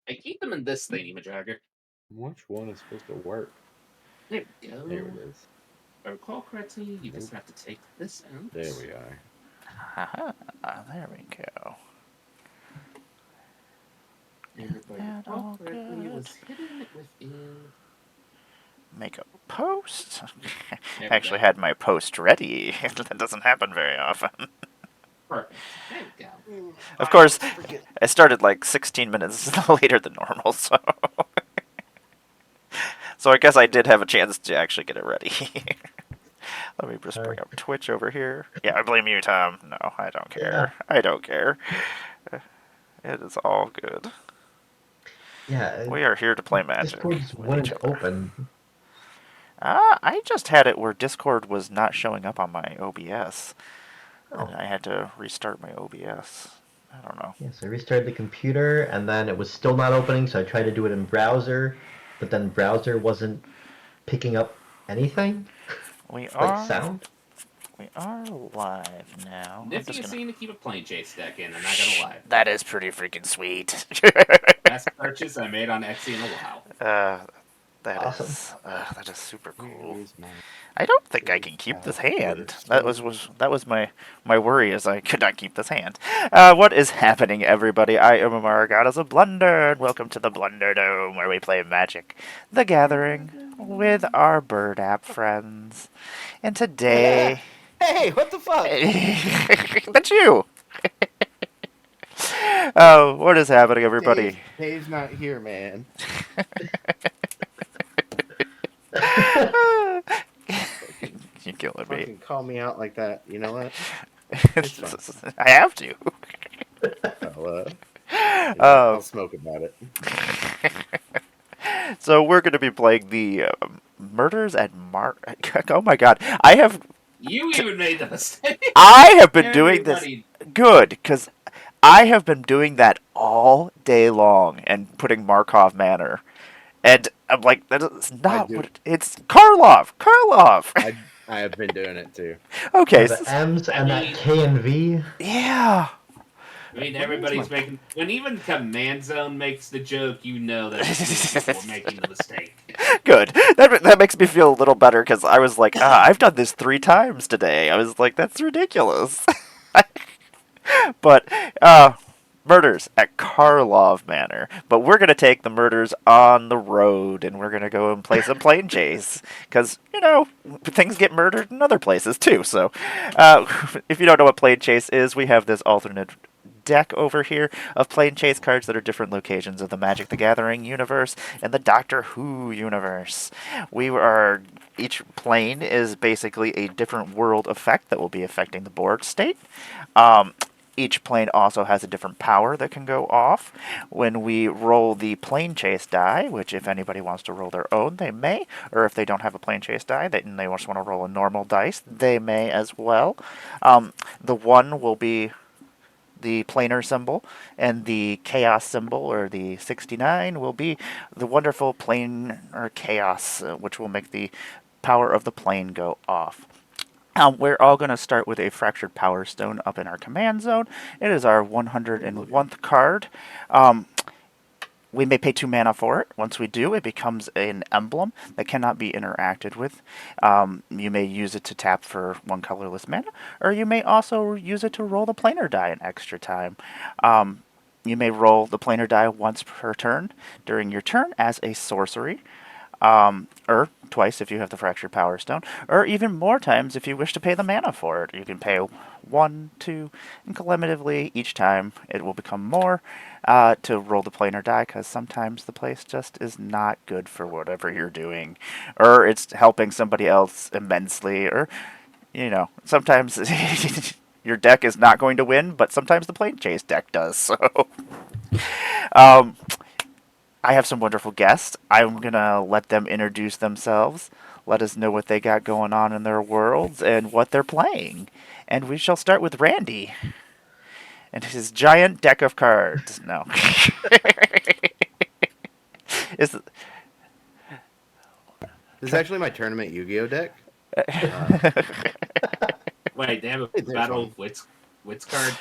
I keep them in this thingy, Majagger. Which one is supposed to work? There we go. There it is. If I recall correctly, you just have to take this out. There we are. Haha, there we go. And if I that recall all correctly, it good? was hidden within. Make a post. There we Actually go. had my post ready. That doesn't happen very often. Perfect. There we go. Of course, I started like 16 minutes later than normal, so I guess I did have a chance to actually get it ready. Let me just bring up Twitch over here. Yeah, I blame you, Tom. No, I don't care. Yeah. I don't care. It is all good. Yeah. We are here to play Magic Discord just with each wouldn't other. open. I just had it where Discord was not showing up on my OBS. Oh. And I had to restart my OBS. I don't know. Yeah, so I restarted the computer, and then it was still not opening, so I tried to do it in browser, but then browser wasn't picking up anything. We Like are sound. We are live now. Nifty is seen to keep a Planechase deck in, I'm not gonna lie. That is pretty freaking sweet. Best purchase I made on Etsy in a while. That is super cool. Where's my I don't think I can keep this hand. That was my worry, is I could not keep this hand. What is happening, everybody? I am Amara, Goddess of Blunder, and welcome to the BlunderDome, where we play Magic: The Gathering with our bird app friends. And today, Hey, what the fuck? that's you. Oh, what is happening, everybody? Dave's not here, man. You're killing me. Fucking call me out like that. You know what? I have to. I'll smoke about it. So we're going to be playing the Murders at Oh my god. You even made the mistake. I have been doing this. Good, because I have been doing that all day long and putting Markov Manor. And I'm like, that is not what it's Karlov. I have been doing it too. Okay. The M's and that K and V. Yeah. I mean, everybody's making. When even Command Zone makes the joke, you know that we're making the mistake. Good. That makes me feel a little better, because I was like, I've done this 3 times today. I was like, that's ridiculous. But murders at Karlov Manor. But we're going to take the murders on the road, and we're going to go and play some Planechase. Because, things get murdered in other places, too. So, if you don't know what Planechase is, we have this alternate deck over here of Planechase cards that are different locations of the Magic the Gathering universe and the Doctor Who universe. Each plane is basically a different world effect that will be affecting the board state. Each plane also has a different power that can go off. When we roll the Planechase die, which if anybody wants to roll their own, they may. Or if they don't have a Planechase die and they just want to roll a normal dice, they may as well. The 1 will be the planar symbol, and the chaos symbol, or the 69, will be the wonderful plane or chaos, which will make the power of the plane go off. We're all going to start with a Fractured Power Stone up in our command zone. It is our 101th card. We may pay 2 mana for it. Once we do, it becomes an emblem that cannot be interacted with. You may use it to tap for 1 colorless mana, or you may also use it to roll the planar die an extra time. You may roll the planar die once per turn during your turn as a sorcery. Or twice if you have the Fractured Power Stone, or even more times if you wish to pay the mana for it. You can pay 1, 2, and cumulatively each time it will become more to roll the planar die, because sometimes the place just is not good for whatever you're doing, or it's helping somebody else immensely, or, sometimes your deck is not going to win, but sometimes the Planechase deck does, so... I have some wonderful guests. I'm going to let them introduce themselves, let us know what they got going on in their worlds, and what they're playing. And we shall start with Randy and his giant deck of cards. No. This is actually my tournament Yu-Gi-Oh deck. Wait, they have a Battle of Wits card?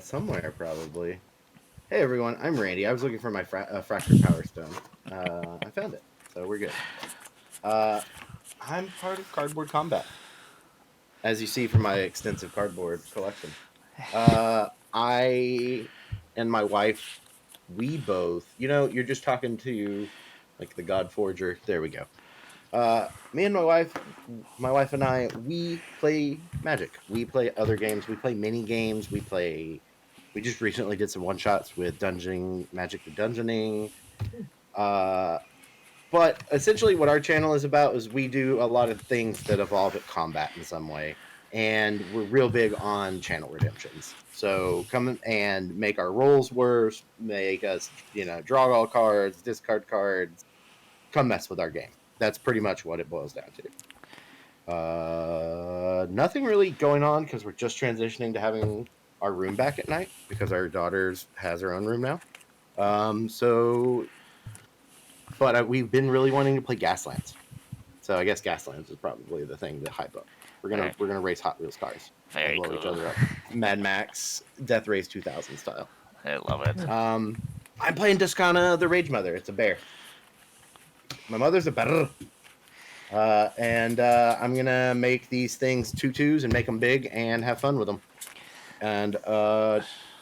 Somewhere probably. Hey everyone, I'm Randy. I was looking for my fractured power stone. I found it, so we're good. I'm part of Cardboard Combat, as you see from my extensive cardboard collection. I and my wife, we both, you're just talking to like the God Forger. There we go. Me and my wife and I, we play Magic. We play other games. We play mini games. We just recently did some one shots with Magic the Dungeoning. But essentially, what our channel is about is we do a lot of things that evolve at combat in some way, and we're real big on channel redemptions. So come and make our rolls worse, make us, draw all cards, discard cards, come mess with our game. That's pretty much what it boils down to. Nothing really going on because we're just transitioning to having our room back at night because our daughter has her own room now. But we've been really wanting to play Gaslands. So I guess Gaslands is probably the thing to hype up. We're gonna race Hot Wheels cars Very and blow cool. each other up, Mad Max, Death Race 2000 style. I love it. I'm playing Descana, the Rage Mother. It's a bear. My mother's a bear. And I'm gonna make these things tutus and make them big and have fun with them, and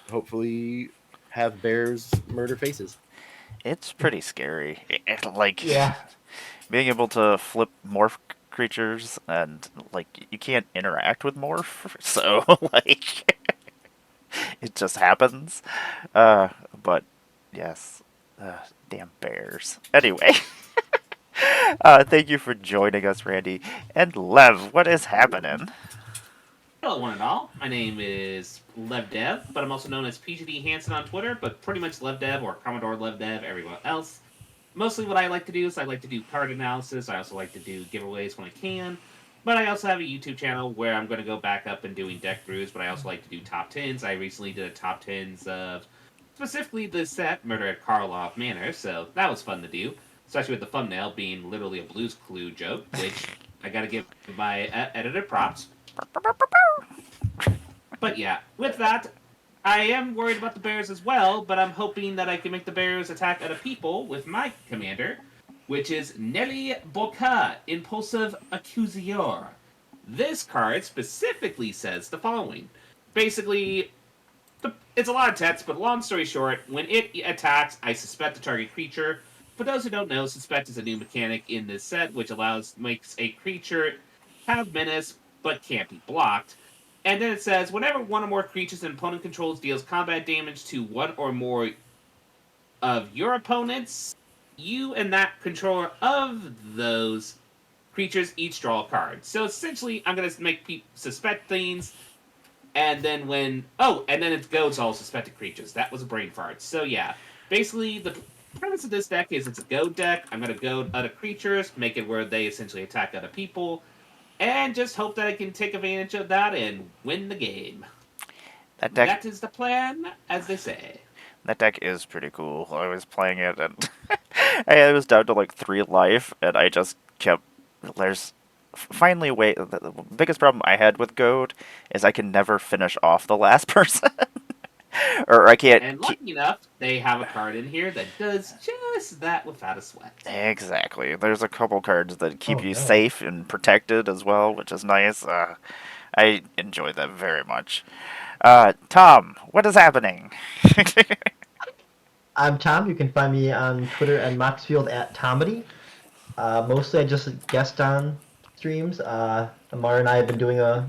hopefully have bears murder faces. It's pretty scary. Yeah. Being able to flip morph creatures and you can't interact with morph, so it just happens. But yes, damn bears. Anyway, thank you for joining us, Randy and Lev. What is happening? Hello, one and all. My name is LevDev, but I'm also known as PGD Hansen on Twitter, but pretty much LevDev or Commodore LevDev everywhere else. Mostly what I like to do is I like to do card analysis. I also like to do giveaways when I can. But I also have a YouTube channel where I'm going to go back up and doing deck brews, but I also like to do top 10s. I recently did a top 10s of specifically the set Murder at Karlov Manor, so that was fun to do. Especially with the thumbnail being literally a Blue's Clue joke, which I got to give my editor props. But yeah, with that, I am worried about the bears as well, but I'm hoping that I can make the bears attack other people with my commander, which is Nelly Boca, Impulsive Accusior. This card specifically says the following. Basically, it's a lot of text, but long story short, when it attacks, I suspect the target creature. For those who don't know, suspect is a new mechanic in this set, which makes a creature have menace, but can't be blocked. And then it says, whenever one or more creatures an opponent controls deals combat damage to one or more of your opponents, you and that controller of those creatures each draw a card. So essentially, I'm going to make people suspect things, and then and then it goes all suspected creatures. That was a brain fart. So yeah, basically the premise of this deck is it's a goad deck. I'm going to goad other creatures, make it where they essentially attack other people, and just hope that I can take advantage of that and win the game. That is the plan, as they say. That deck is pretty cool. I was playing it, and I was down to 3 life, and I just kept... There's finally a way... The biggest problem I had with Goad is I can never finish off the last person. Or I can't... And lucky enough, they have a card in here that does just that without a sweat. Exactly. There's a couple cards that keep you safe and protected as well, which is nice. I enjoy that very much. Tom, what is happening? I'm Tom. You can find me on Twitter and Moxfield at Tomedy. Mostly I just guest on streams. Amara and I have been doing our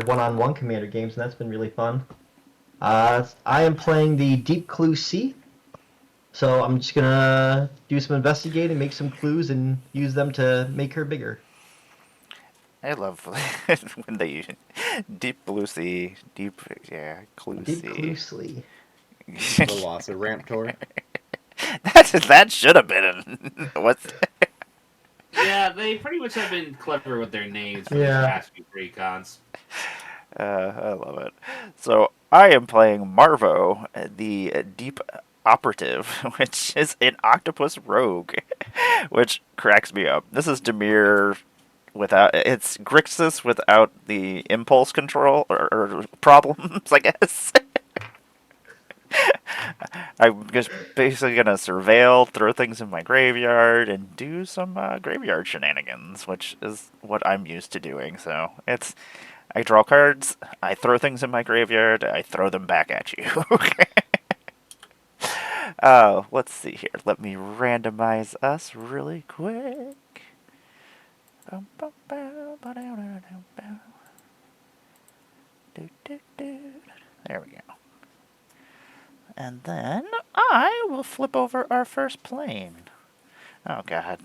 one-on-one Commander games, and that's been really fun. I am playing the Deep Clue C, so I'm just gonna do some investigating, make some clues, and use them to make her bigger. I love when they use Deep Blue Sea, Clue Deep C. Clue C. The loss of Ramptor. That should have been what's. Yeah, they pretty much have been clever with their names for the past few recons. I love it. So I am playing Marvo, the Deep Operative, which is an Octopus Rogue, which cracks me up. This is Dimir it's Grixis without the impulse control or problems, I guess. I'm just basically gonna surveil, throw things in my graveyard, and do some graveyard shenanigans, which is what I'm used to doing. So I draw cards, I throw things in my graveyard, I throw them back at you. Let's see here. Let me randomize us really quick. There we go. And then I will flip over our first plane. Oh, God.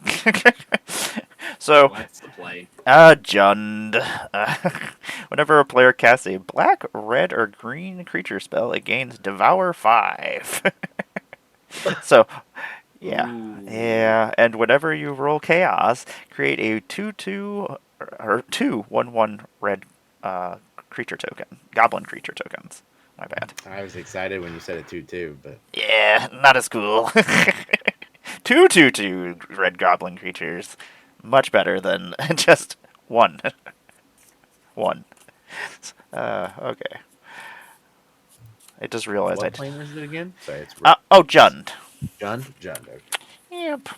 So, What's the play? Jund. Whenever a player casts a black, red, or green creature spell, it gains Devour 5. So, yeah. Ooh. Yeah, and whenever you roll Chaos, create a 2/2 or 2/1/1 red creature token. Goblin creature tokens. My bad. I was excited when you said it too, but Yeah, not as cool. 2/2/2 red goblin creatures. Much better than just one. One. Okay. I just realized what plane is it again? Sorry, it's Oh, Jund. Jund. Okay. Yep.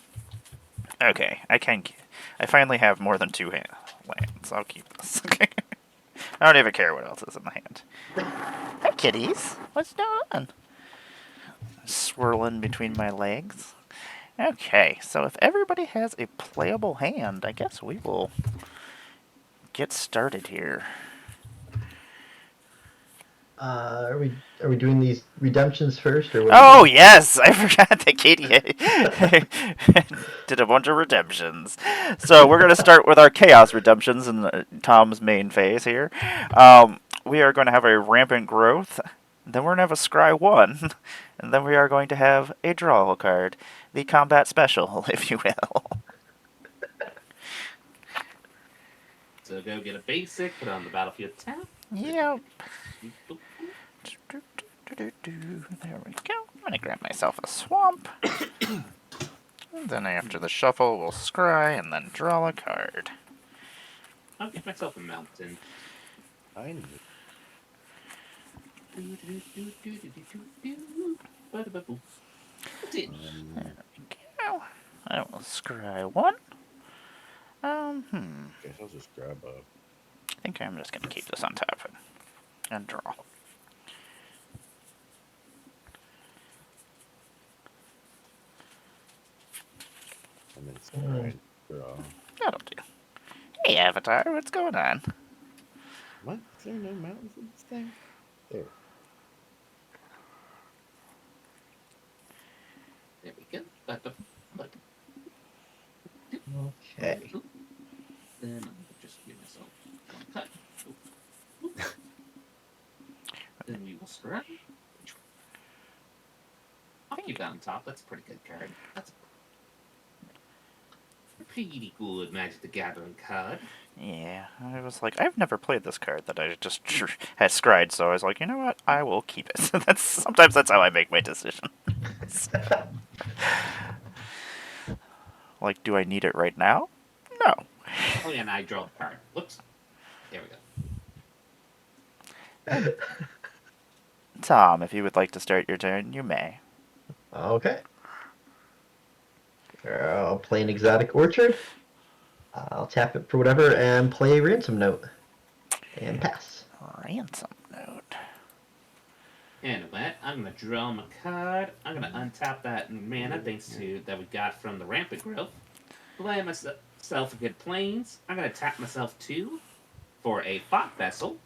Okay, I finally have more than two lands. I'll keep this. I don't even care what else is in the hand. Hi, kitties. What's going on? Swirling between my legs. Okay, so if everybody has a playable hand, I guess we will get started here. Are we doing these redemptions first, or what? Oh, yes! I forgot that Katie did a bunch of redemptions. So we're going to start with our Chaos redemptions in Tom's main phase here. We are going to have a Rampant Growth, then we're going to have a Scry 1, and then we are going to have a draw card, the Combat Special, if you will. So go get a basic, put it on the battlefield tab. Yep. There we go. I'm going to grab myself a Swamp. And then after the shuffle, we'll scry and then draw a card. I'll get myself a mountain. I need That's it. There we go. I will scry 1. Guess I'll just grab a. I think I'm just going to keep this on top and draw. And then scry, draw. That'll do. Hey, Avatar, what's going on? What? Is there no mountains in this thing? There. There we go. Okay. Then I'll just give myself one cut. Then we will scry. I'll keep that on top. That's a pretty good card. That's a pretty good Magic the Gathering card. Yeah, I was like, I've never played this card that I just had scried, so I was like, you know what? I will keep it. Sometimes that's how I make my decision. Like, do I need it right now? No. Oh yeah, and I draw the card. Whoops. There we go. Tom, if you would like to start your turn, you may. Okay. I'll play an Exotic Orchard. I'll tap it for whatever and play Ransom Note. And pass. Ransom Note. And with that, I'm gonna draw my card. I'm gonna untap that mana thanks to that we got from the Rampant Growth. Play myself a good plains. I'm gonna tap myself 2 for a Fought Vessel.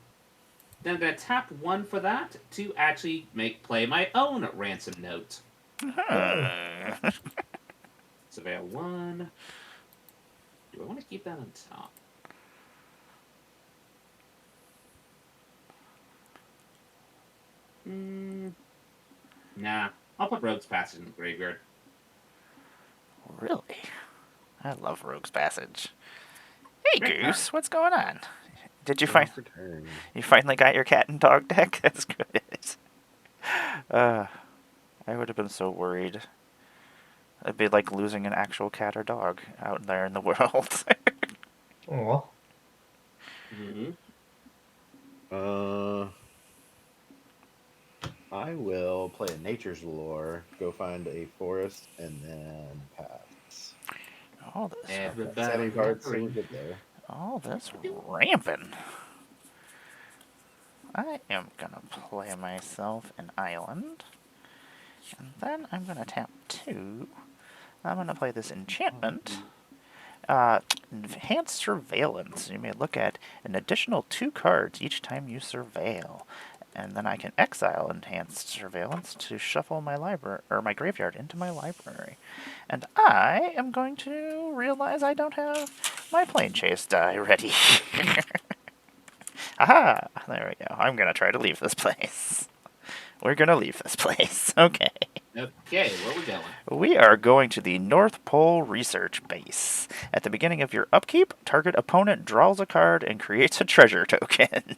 Then I'm gonna tap 1 for that to actually play my own Ransom Note. Surveil 1. Do I want to keep that on top? Nah. I'll put Rogue's Passage in the graveyard. Really? I love Rogue's Passage. Hey, Great Goose, card. what's going on? Did you Return. You finally got your cat and dog deck? That's good. I would have been so worried. It'd be like losing an actual cat or dog out there in the world. Aw. Mm-hmm. I will play a Nature's Lore, go find a forest, and then pass. All this, Setting Everybody cards, so we're lumbering. good there. all this ramping. I am gonna play myself an island, and then I'm gonna tap 2. I'm gonna play this enchantment. Enhanced Surveillance. You may look at an additional 2 cards each time you surveil. And then I can exile Enhanced Surveillance to shuffle my library or my graveyard into my library. And I am going to realize I don't have my Planechase die ready. Aha! There we go. I'm gonna try to leave this place. We're gonna leave this place. Okay. Okay, where we going? We are going to the North Pole Research Base. At the beginning of your upkeep, target opponent draws a card and creates a treasure token.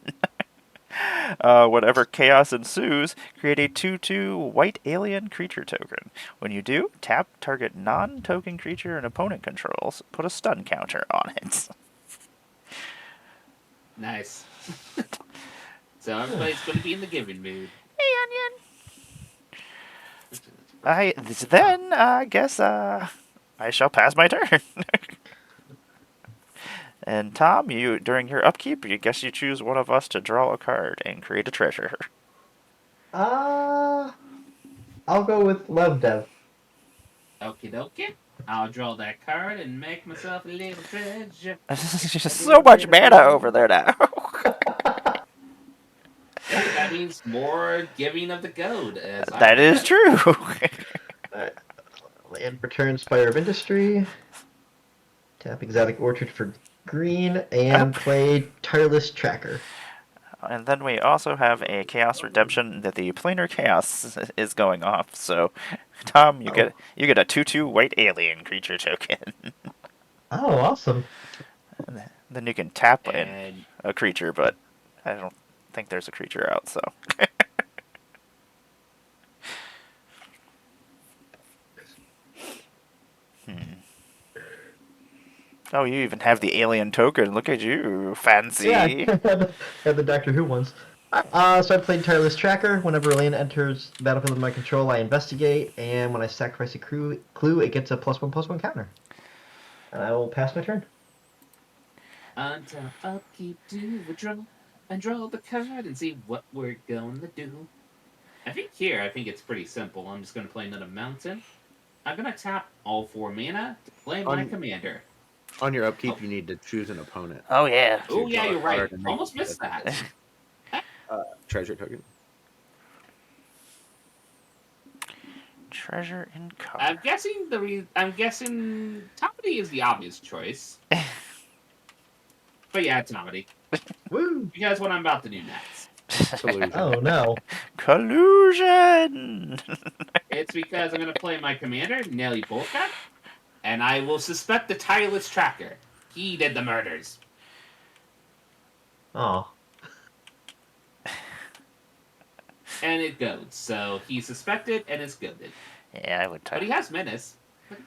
Whatever chaos ensues, create a 2/2 white alien creature token. When you do, tap target non-token creature an opponent controls. Put a stun counter on it. Nice. So everybody's going to be in the giving mood. Hey, Onion! I guess I shall pass my turn. And Tom, you during your upkeep, you guess you choose one of us to draw a card and create a treasure. I'll go with Love Dev. Okie dokie. I'll draw that card and make myself a little treasure. There's so much mana over there now. Yeah, that means more giving of the gold. That is true. Land return Spire of Industry. Tap Exotic Orchard for green, and play Tireless Tracker. And then we also have a Chaos Redemption that the Planar Chaos is going off. So, Tom, you get a 2/2 white alien creature token. Oh, awesome. And then you can tap in And a creature, but I don't think there's a creature out, so. Oh, you even have the alien token. Look at you, fancy. Yeah, I had the Doctor Who ones. So I played Tireless Tracker. Whenever a land enters the battlefield of my control, I investigate, and when I sacrifice a clue, it gets a +1/+1 counter. And I will pass my turn. until upkeep, do a draw and draw the card and see what we're going to do. I think it's pretty simple. I'm just going to play another mountain. I'm going to tap all 4 mana to play my commander. On your upkeep, you need to choose an opponent. Oh, yeah. Oh, yeah, draw a you're right. card and make Almost missed that. Treasure token. Treasure in card. I'm guessing Tomedy is the obvious choice. But yeah, it's Tomedy. Woo! Because what I'm about to do next. Collusion. Oh, no. Collusion! It's because I'm going to play my commander, Nelly Bolka, and I will suspect the tireless tracker. He did the murders. Oh. And it goes. So he's suspected and it's goaded. Yeah, I would But type he has menace. that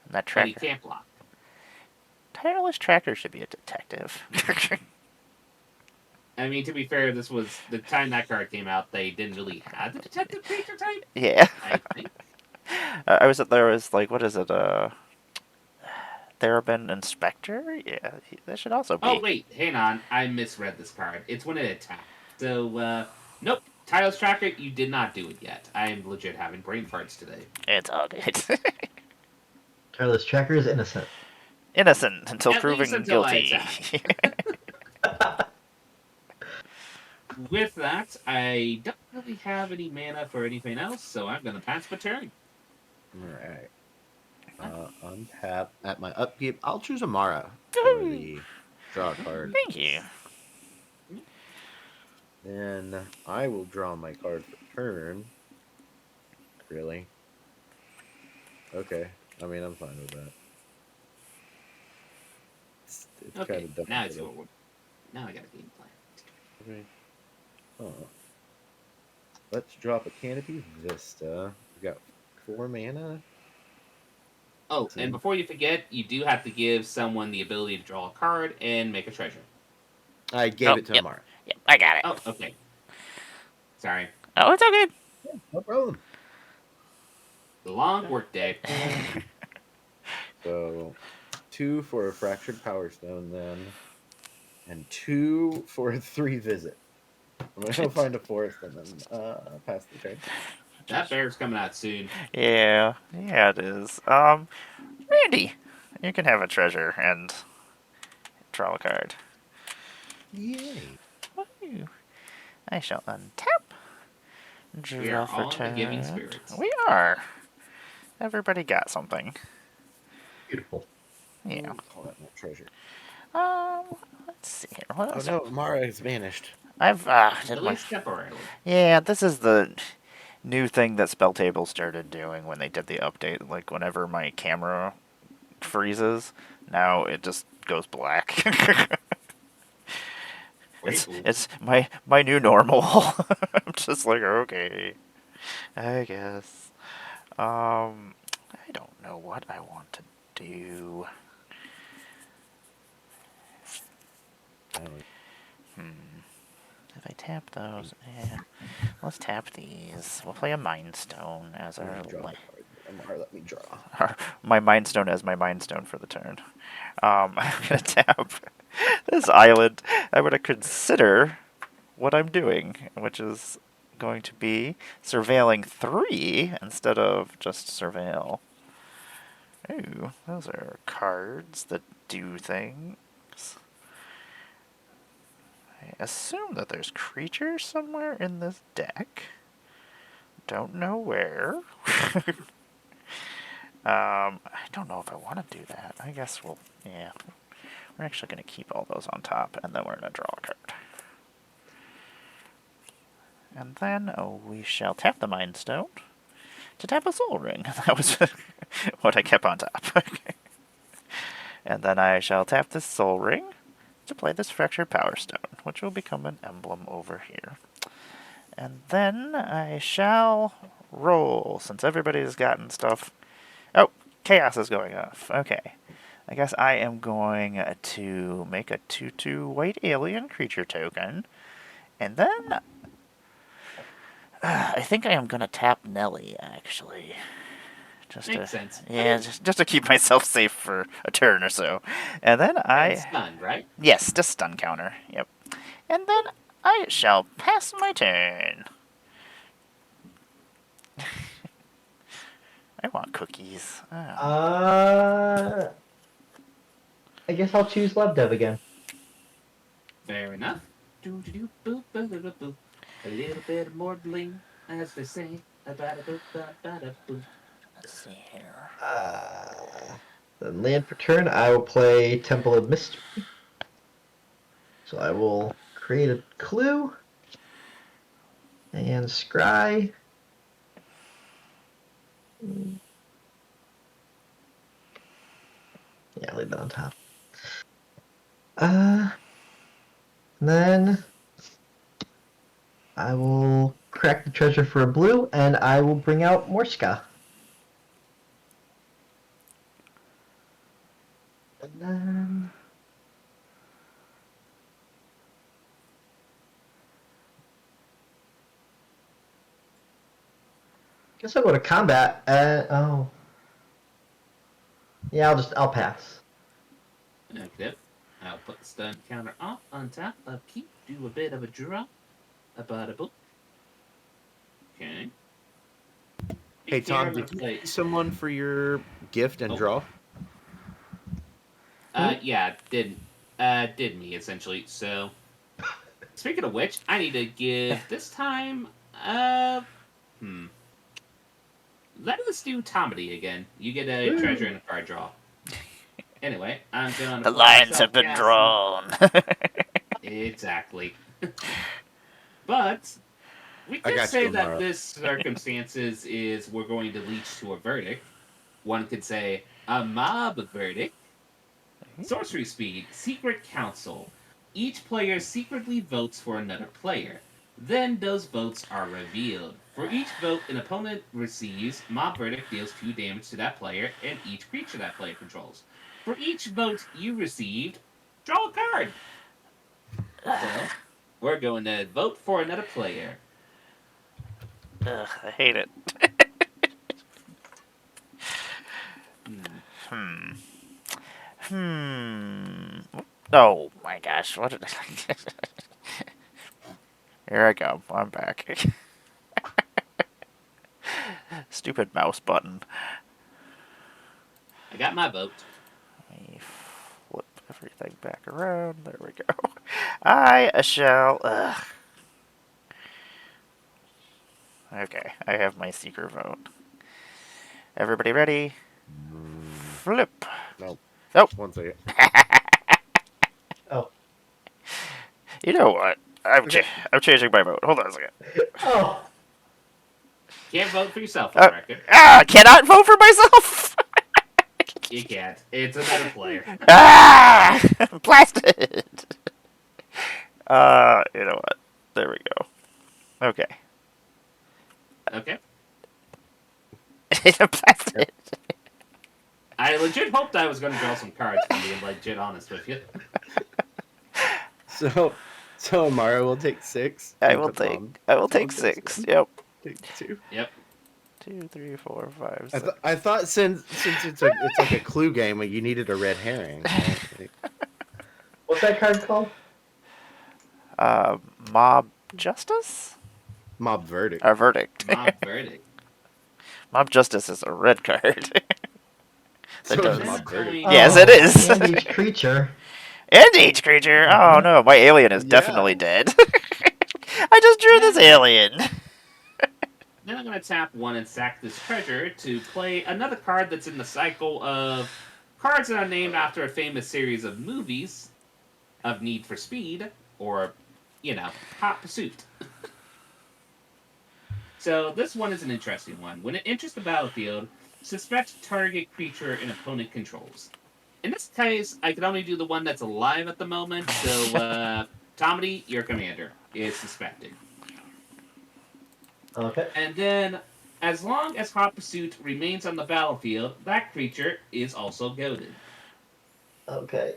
But he tracker. can't block. Tireless Tracker should be a detective. I mean, to be fair, this was the time that card came out. They didn't really have the detective creature type. Yeah. I think. There was like, what is it? Therabin Inspector? Yeah, that should also be. Oh wait, hang on. I misread this card. It's when it attacked. So nope. Tireless tracker, you did not do it yet. I am legit having brain farts today. It's all good. Tireless Tracker is innocent. Innocent until At proven least until I guilty. With that, I don't really have any mana for anything else, so I'm gonna pass my turn. Alright. Untap. At my upkeep, I'll choose Amara for the draw card. Thank you. Then I will draw my card for turn. Really? Okay. I mean, I'm fine with that. It's Okay, kind of dumb. now it's forward. Now I got a game plan. Okay. Oh. Let's drop a Canopy Vista. We got 4 mana. Oh, and before you forget, you do have to give someone the ability to draw a card and make a treasure. I gave it to yep. Amara. Yep, I got it. Oh, okay. Sorry. Oh, it's okay. No problem. The long workday. So 2 for a fractured power stone then, and 2 for a 3 visit. I'm gonna go find a fourth and then pass the turn. That bear's coming out soon. Yeah, it is. Randy, you can have a treasure and draw a card. Yay! Ooh. I shall untap. We Draw are for all in the giving turn. spirits. We are. Everybody got something. Beautiful. Yeah. Call that not treasure. Let's see here. What Oh else? no, Mara has vanished. I've did At my. least temporarily. Yeah, this is the new thing that Spell Table started doing when they did the update. Like whenever my camera freezes, now it just goes black. Wait, It's my new normal. I'm just like, okay, I guess. I don't know what I want to do. If I tap those, yeah. Let's tap these. We'll play a Mind Stone as I'm our, gonna draw the card. Mara, let me draw. my Mind Stone as my Mind Stone for the turn. I'm gonna tap this island. I'm gonna consider what I'm doing, which is going to be surveilling 3 instead of just surveil. Ooh, those are cards that do things. I assume that there's creatures somewhere in this deck. Don't know where. I don't know if I want to do that. I guess yeah. We're actually going to keep all those on top, and then we're going to draw a card. And then we shall tap the Mind Stone to tap a Soul Ring. That was what I kept on top. And then I shall tap this Soul Ring to play this Fractured Power Stone, which will become an emblem over here. And then I shall roll, since everybody's gotten stuff. Oh, Chaos is going off. Okay. I guess I am going to make a 2/2 white alien creature token. And then I think I am going to tap Nelly, actually. makes sense. Yeah, just to keep myself safe for a turn or so. And then And stunned, right? Yes, just stun counter. Yep. And then I shall pass my turn. I want cookies. I guess I'll choose Love Dev again. Fair enough. Do do do boop boop boop boop. A little bit more bling, as they say. About a boop about a boop. Let's see here. Then land for turn, I will play Temple of Mystery. So I will create a clue and scry. Yeah, leave that on top. Then I will crack the treasure for a blue, and I will bring out Morska. And then guess I'll go to combat. Yeah, I'll pass. Okay. I'll put the stun counter off on top. Upkeep. Do a bit of a draw. About a boop. Okay. Hey Here, Tom, I'm gonna did you play. pay someone for your gift and Oh. draw? Yeah, did me essentially. So, speaking of which, I need to give this time. Let us do Tomedy again. You get a treasure and a card draw. Anyway, I'm going to. The lines have been drawn. Exactly. But we I could got say you, that Amara. this circumstances is we're going to leach to a verdict. One could say a mob verdict. Sorcery speed, secret council. Each player secretly votes for another player. Then those votes are revealed. For each vote an opponent receives, mob verdict deals 2 damage to that player and each creature that player controls. For each vote you received, draw a card. So, we're going to vote for another player. Ugh, I hate it. Hmm. Oh my gosh, what did I... Here I go. I'm back. Stupid mouse button. I got my vote. Let me flip everything back around. There we go. I shall... Ugh. Okay, I have my secret vote. Everybody ready? Flip. No. Oh, 1 second. Oh. you know what? I'm Okay. I'm changing my vote. Hold on a second. Oh. Can't vote for yourself on the record. Cannot vote for myself. You can't. It's another player. Blasted. You know what? There we go. Okay. Okay. Blasted. I legit hoped I was going to draw some cards from being legit honest with you. So Amara will take 6. I and will put take. Mom I will take takes 6. 1. Yep. Take 2. Yep. 2, 3, 4, 5, I, 6. I thought since it's like a clue game, like you needed a red herring. Right? Like, What's that card called? Mob Justice? mob verdict. Or Verdict. Mob verdict. Mob Justice is a red card. So That is does. mob verdict. Yes, it is. And each creature. And each creature. Oh no, my alien is Yeah. definitely dead. I just drew this alien. Then I'm going to tap 1 and sack this treasure to play another card that's in the cycle of cards that are named after a famous series of movies of Need for Speed or, Hot Pursuit. So this one is an interesting one. When it enters the battlefield, suspect target creature an opponent controls. In this case, I can only do the one that's alive at the moment, so Tomedy, your commander, is suspected. Okay. And then, as long as Hot Pursuit remains on the battlefield, that creature is also goaded. Okay.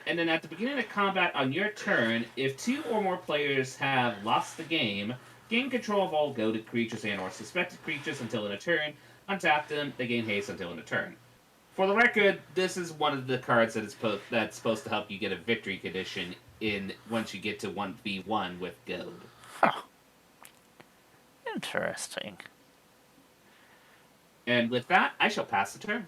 And then at the beginning of combat on your turn, if 2 or more players have lost the game, gain control of all goaded creatures and or suspected creatures until in a turn. Untap them, they gain haste until in a turn. For the record, this is one of the cards that's supposed to help you get a victory condition in once you get to 1v1 with goad. Huh. Interesting. And with that, I shall pass the turn.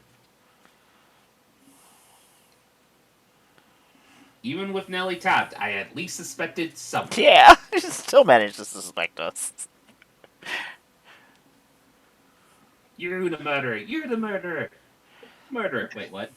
Even with Nelly tapped, I at least suspected someone. Yeah, you still managed to suspect us. You're the murderer. You're the murderer. Murderer. Wait, what?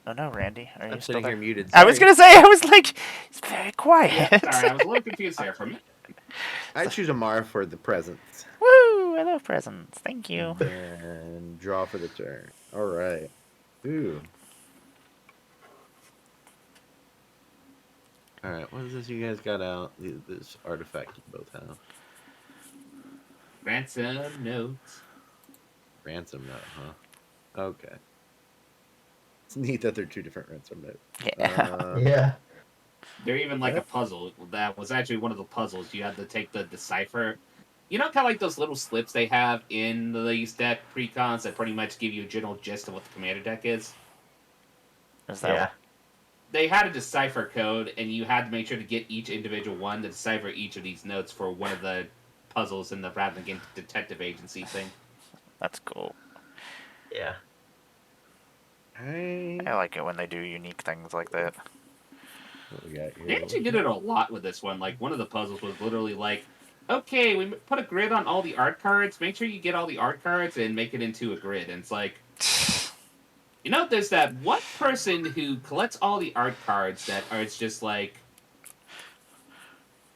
Oh no, Randy, are you I'm still sitting there? here muted. I was Sorry. gonna say, I was like, it's very quiet. Yeah, sorry, I was a little confused there for a minute. I choose Amara for the presents. Woo! I love presents. Thank you. And draw for the turn. All right. Ooh. All right. What is this you guys got out? This artifact you both have. Ransom notes. Ransom note, huh? Okay. It's neat that they're 2 different ransom notes. Yeah. Yeah. They're even like a Yep. puzzle. That was actually one of the puzzles. You had to take the decipher. You know, kind of like those little slips they have in these deck precons that pretty much give you a general gist of what the commander deck is? Is that Yeah. They had a decipher code, and you had to make sure to get each individual one to decipher each of these notes for one of the puzzles in the Rather Than Detective Agency thing. That's cool. Yeah. I like it when they do unique things like that. What we got here? They actually did it a lot with this one. Like, one of the puzzles was literally like, okay, we put a grid on all the art cards. Make sure you get all the art cards and make it into a grid. And it's like, there's that one person who collects all the art cards that are just like,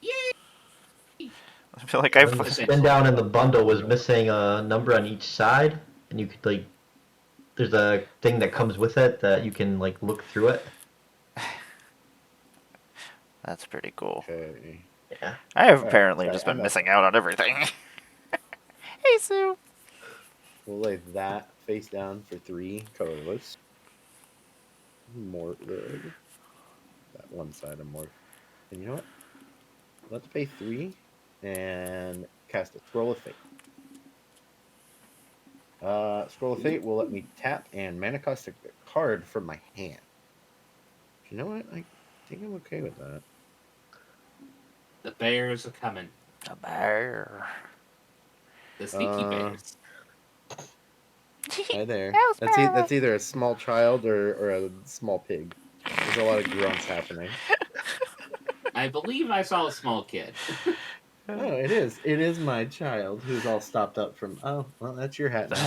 yay! I feel like And the spin down in the bundle was missing a number on each side, and you could there's a thing that comes with it that you can look through it. That's pretty cool. Okay. Yeah. I have Alright, apparently sorry, just been I'm missing out on everything. Hey, Sue. We'll lay that face down for 3 colorless. Mortwood. That one side of Mort. And you know what? Let's pay 3 and cast a Scroll of Fate. Scroll of Fate will let me tap and mana cost a card from my hand. You know what? I think I'm okay with that. The bears are coming. A bear. The sneaky bears. Hi there. That was That's either a small child or a small pig. There's a lot of grunts happening. I believe I saw a small kid. Oh, it is. It is my child who's all stopped up from. Oh, well, that's your hat now.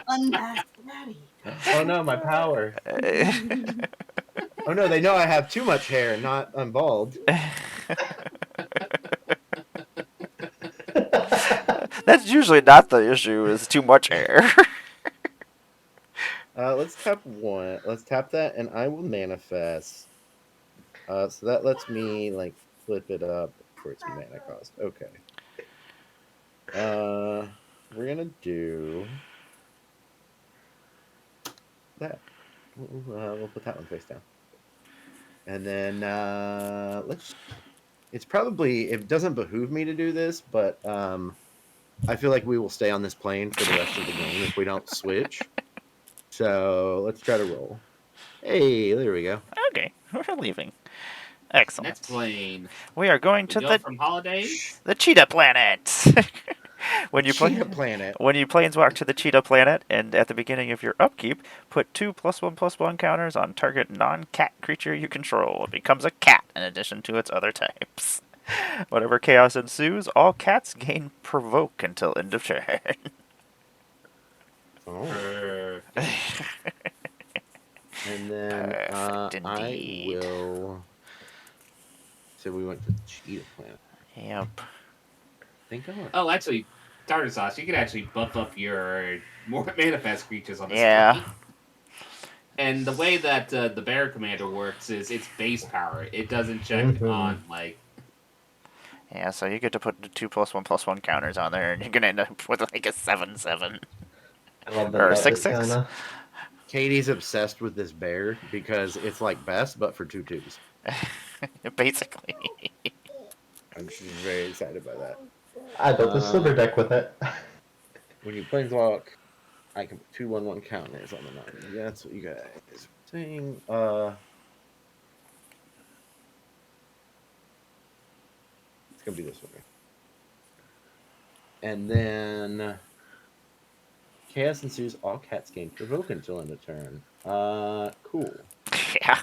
Unmasked daddy. Oh no, my power. Oh no, they know I have too much hair, not I'm bald. That's usually not the issue, is too much hair. Let's tap one. Let's tap that, and I will manifest. So that lets me like flip it up for its mana cost. Okay. We're gonna do that. We'll put that one face down, and then let's. It's probably it doesn't behoove me to do this, but I feel like we will stay on this plane for the rest of the game if we don't switch. So let's try to roll. Hey, there we go. Okay, we're leaving. Excellent. Next plane. We are going We to go from holidays. the Cheetah Planet. when you Cheetah Planet. When you planeswalk to the Cheetah Planet, and at the beginning of your upkeep, put 2 +1/+1 counters on target non-cat creature you control. It becomes a cat in addition to its other types. Whatever chaos ensues, all cats gain provoke until end of turn. Oh. Perfect. And then Perfect I indeed. will. So we went to Cheetah Planet. Yep. Think on. Oh, actually, tartar sauce. You can actually buff up your more manifest creatures on this Yeah. plane. And the way that the bear commander works is it's base power. It doesn't check on like. Yeah, so you get to put the 2 +1/+1 counters on there, and you're gonna end up with like a 7/7. I love that Or about 6/6. this kinda. Katie's obsessed with this bear because it's like best, but for 2/2s. Basically. And she's very excited by that. I built the sliver deck with it. When you planeswalk, I can put 2/1/1 counters on the 9. Yeah, that's what you guys are saying. It's gonna be this way. And then chaos ensues. All cats gain provoke until end of turn. Cool. Yeah.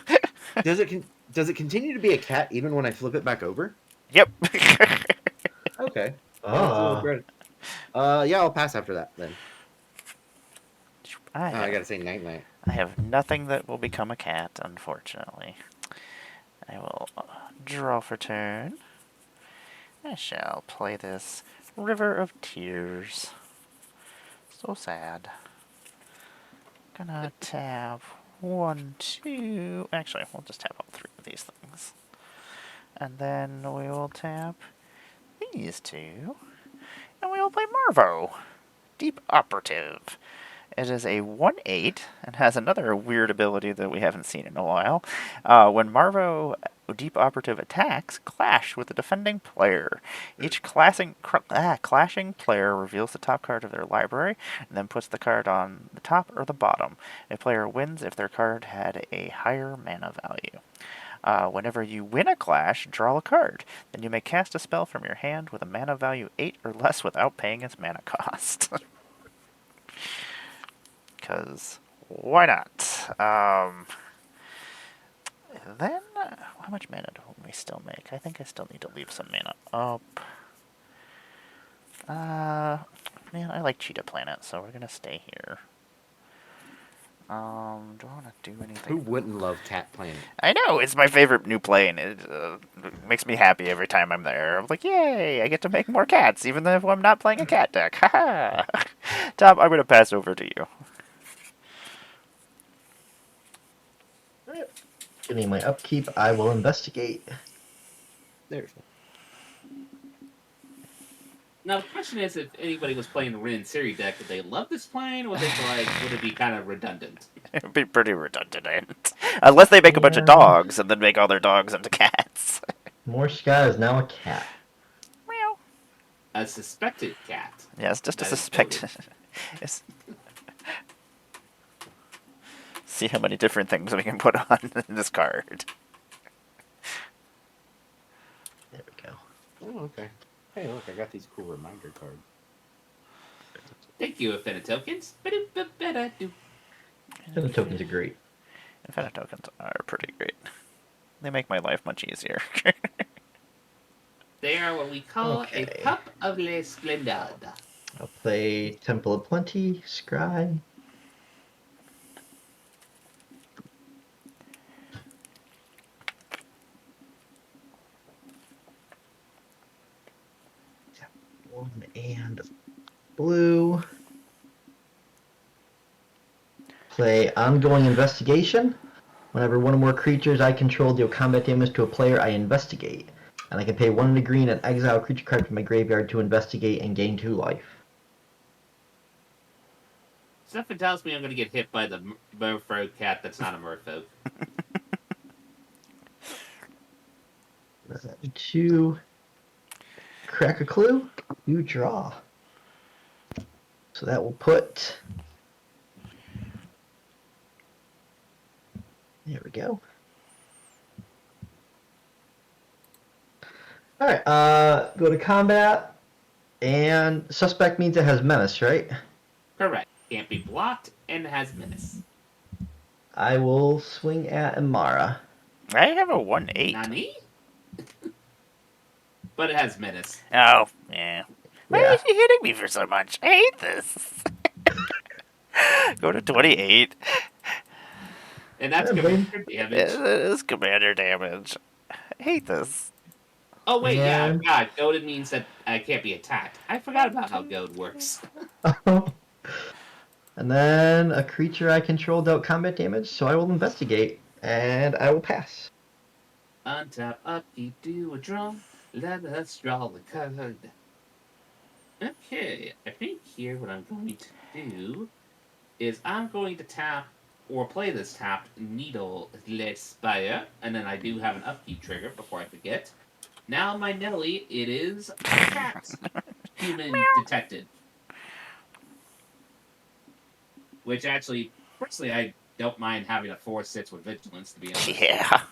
Does it continue to be a cat even when I flip it back over? Yep. Okay. That's a little great. Yeah, I'll pass after that then. I gotta say night night. I have nothing that will become a cat, unfortunately. I will draw for turn. I shall play this River of Tears. So sad. Gonna tap 1, 2. Actually, we'll just tap all 3 of these things. And then we will tap these 2. And we will play Marvo. Deep Operative. It is a 1/8 and has another weird ability that we haven't seen in a while. When Marvo Deep Operative attacks, clash with the defending player. Each clashing player reveals the top card of their library and then puts the card on the top or the bottom. A player wins if their card had a higher mana value. Whenever you win a clash, draw a card. Then you may cast a spell from your hand with a mana value 8 or less without paying its mana cost. Because why not? Then, how much mana do we still make? I think I still need to leave some mana up. Man, I like Cheetah Planet, so we're gonna stay here. Do I want to do anything? Who wouldn't love Cat Planet? I know, it's my favorite new plane. It makes me happy every time I'm there. I'm like, yay, I get to make more cats, even if I'm not playing a cat deck. Haha. Tom, I'm gonna pass over to you. Getting my upkeep, I will investigate. There's Now the question is, if anybody was playing the Rin and Siri deck, would they love this plane, or would they feel like would it be kind of redundant? It would be pretty redundant. Unless they make a bunch of Yeah. dogs and then make all their dogs into cats. Morshka is now a cat. Meow. A suspected cat. Yeah, it's just a That is suspect. noted. It's- See how many different things we can put on in this card. There we go. Oh, okay. Hey, look, I got these cool reminder cards. Thank you, Affinity Tokens. Ba-do-ba-ba-da-do. And the tokens are great. Infinite tokens are pretty great. They make my life much easier. They are what we call Okay. a cup of le splendide. I'll play Temple of Plenty, Scry. One and blue. Play Ongoing Investigation. Whenever one or more creatures I control deal combat damage to a player, I investigate. And I can pay 1 and a green and exile a creature card from my graveyard to investigate and gain 2 life. Something tells me I'm going to get hit by the merfolk cat that's not a merfolk. 2. Crack a clue. You draw. So that will put... There we go. Alright, go to combat. And suspect means it has menace, right? Correct. Can't be blocked and has menace. I will swing at Amara. I have a 1/8. Nani? But it has menace. Oh, yeah. Why Yeah. is he hitting me for so much? I hate this. Go to 28. And that's Yeah, commander damage. It is commander damage. I hate this. Oh, wait, yeah, I And- forgot. Goaded means that I can't be attacked. I forgot about how Goad works. And then a creature I control dealt combat damage, so I will investigate. And I will pass. Untap, upkeep, do a draw. Let us draw the card. Okay, I think here what I'm going to do is I'm going to tap or play this tapped Needle Le Spire, and then I do have an upkeep trigger before I forget. Now my Nelly, it is a cat. Human detected. Which actually, personally, I don't mind having a 4/6 with vigilance, to be honest. Yeah.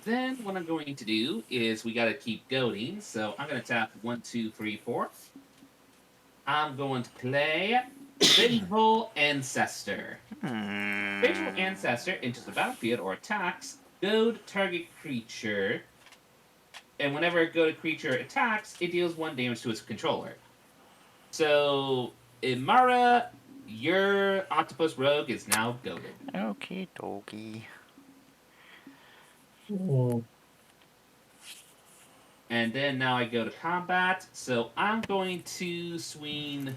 Then what I'm going to do is we gotta keep goading, so I'm gonna tap 1, 2, 3, 4. I'm going to play Vengeful Ancestor. Vengeful Ancestor enters the battlefield or attacks, goad target creature, and whenever a goaded creature attacks, it deals 1 damage to its controller. So, Imara, your octopus rogue is now goaded. Okie dokie. And then now I go to combat. So I'm going to swing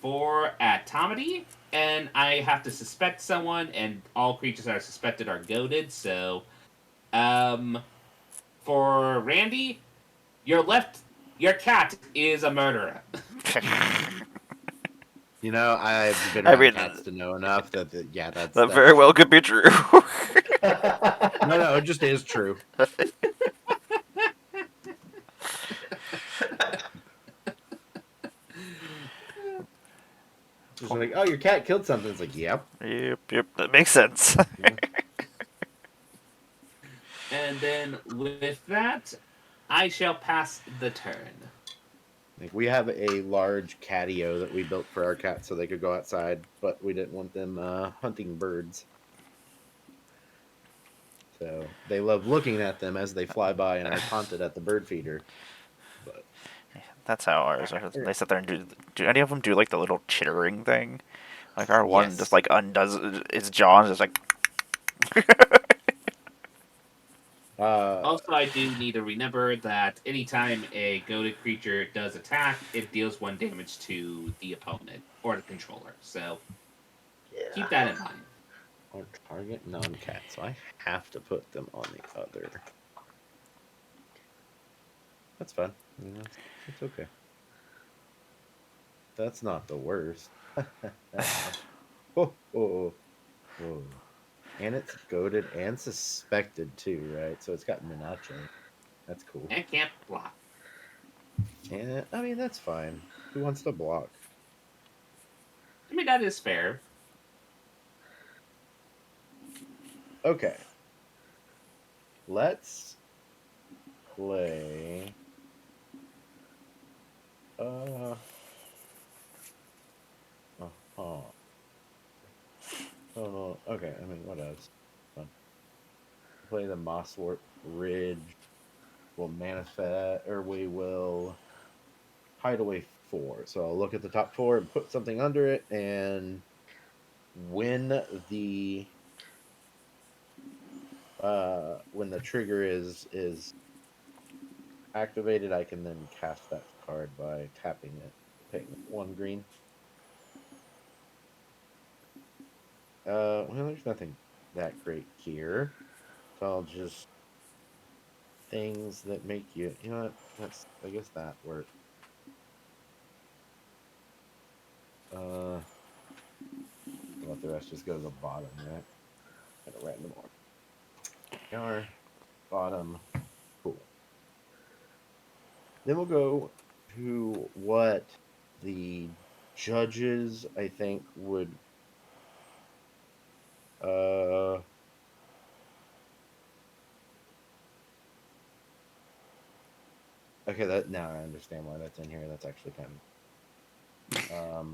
for Atomedy. And I have to suspect someone, and all creatures that are suspected are goaded. So, for Randy, your cat is a murderer. You know, I've been I around mean, cats to know enough that, yeah, that's That very well could be true. No, it just is true. Just like, oh, your cat killed something. It's like, yep. Yep, that makes sense. And then with that, I shall pass the turn. Like, we have a large catio that we built for our cats so they could go outside, but we didn't want them hunting birds. So they love looking at them as they fly by and are taunted at the bird feeder. But That's how ours are. They sit there and do any of them do like the little chittering thing? Like our one Yes. just like undoes its jaw and just like. Also, I do need to remember that anytime a goaded creature does attack, it deals 1 damage to the opponent or the controller. So keep that in mind. on target non-cat, so I have to put them on the other. That's fine. I mean, that's okay. That's not the worst. Oh, oh, oh. And it's goaded and suspected too, right? So it's got Minache. That's cool. And can't block. And I mean, that's fine. Who wants to block? I mean, that is fair. Okay. Let's play. Uh. Oh. Oh no. Okay. I mean, what else? Fun. Play the Mosswort Ridge. We'll manifest, or we will hide away 4. So I'll look at the top 4 and put something under it, and when the trigger is activated, I can then cast that card by tapping it, paying 1 green. Well, there's nothing that great here. So I'll just things that make you know what? I guess that works. Let the rest just go to the bottom, right? At a random order. Yar, bottom, cool. Then we'll go to what the judges, I think, would okay, that now I understand why that's in here. That's actually kind of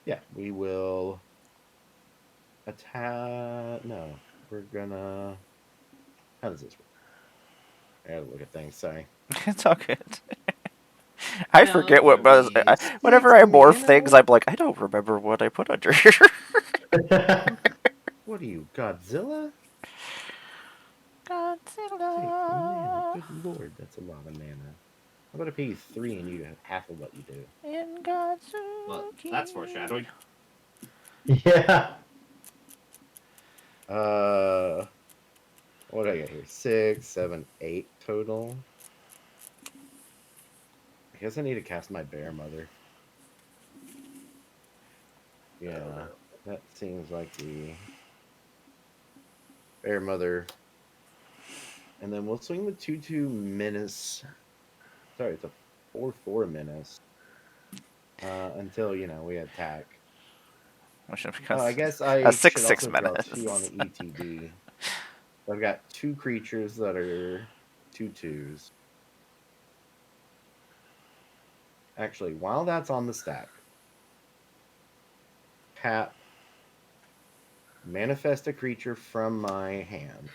yeah, we will attack. No, we're gonna. How does this work? I gotta look at things. Sorry. It's all good. I No, forget what it'll be whenever I morph you things, know? I'm like, I don't remember what I put under here. What are you, Godzilla? Take mana. Godzilla Good lord, that's a lot of mana. How about I pay you 3 and you have half of what you do? in well. That's Godzuki. foreshadowing. Yeah. What do I got here? 6, 7, 8 total. I guess I need to cast my Bear Mother. Yeah, that seems like the Bear Mother. And then we'll swing the 2/2 Menace. Sorry, it's a 4/4 Menace. Until, we attack. Which is Oh, I because guess a I should 6/6 also draw 2 on menace. the ETB. I've got 2 creatures that are 2/2s. Actually, while that's on the stack, tap, manifest a creature from my hand.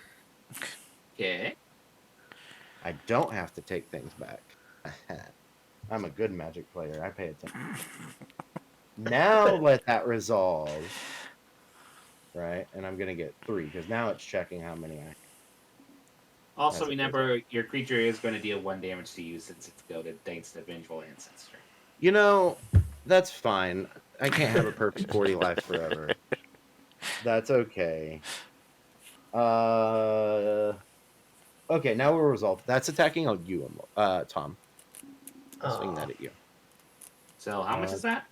Okay. I don't have to take things back. I'm a good Magic player. I pay attention. Now let that resolve. Right? And I'm going to get 3, because now it's checking how many I have. Also, As it goes up. remember, your creature is going to deal 1 damage to you since it's goaded thanks to Vengeful Ancestor. That's fine. I can't have a perfect 40 life forever. That's okay. Okay, now we're resolved. That's attacking on you, Tom. I'll swing that at you. So, how much is that?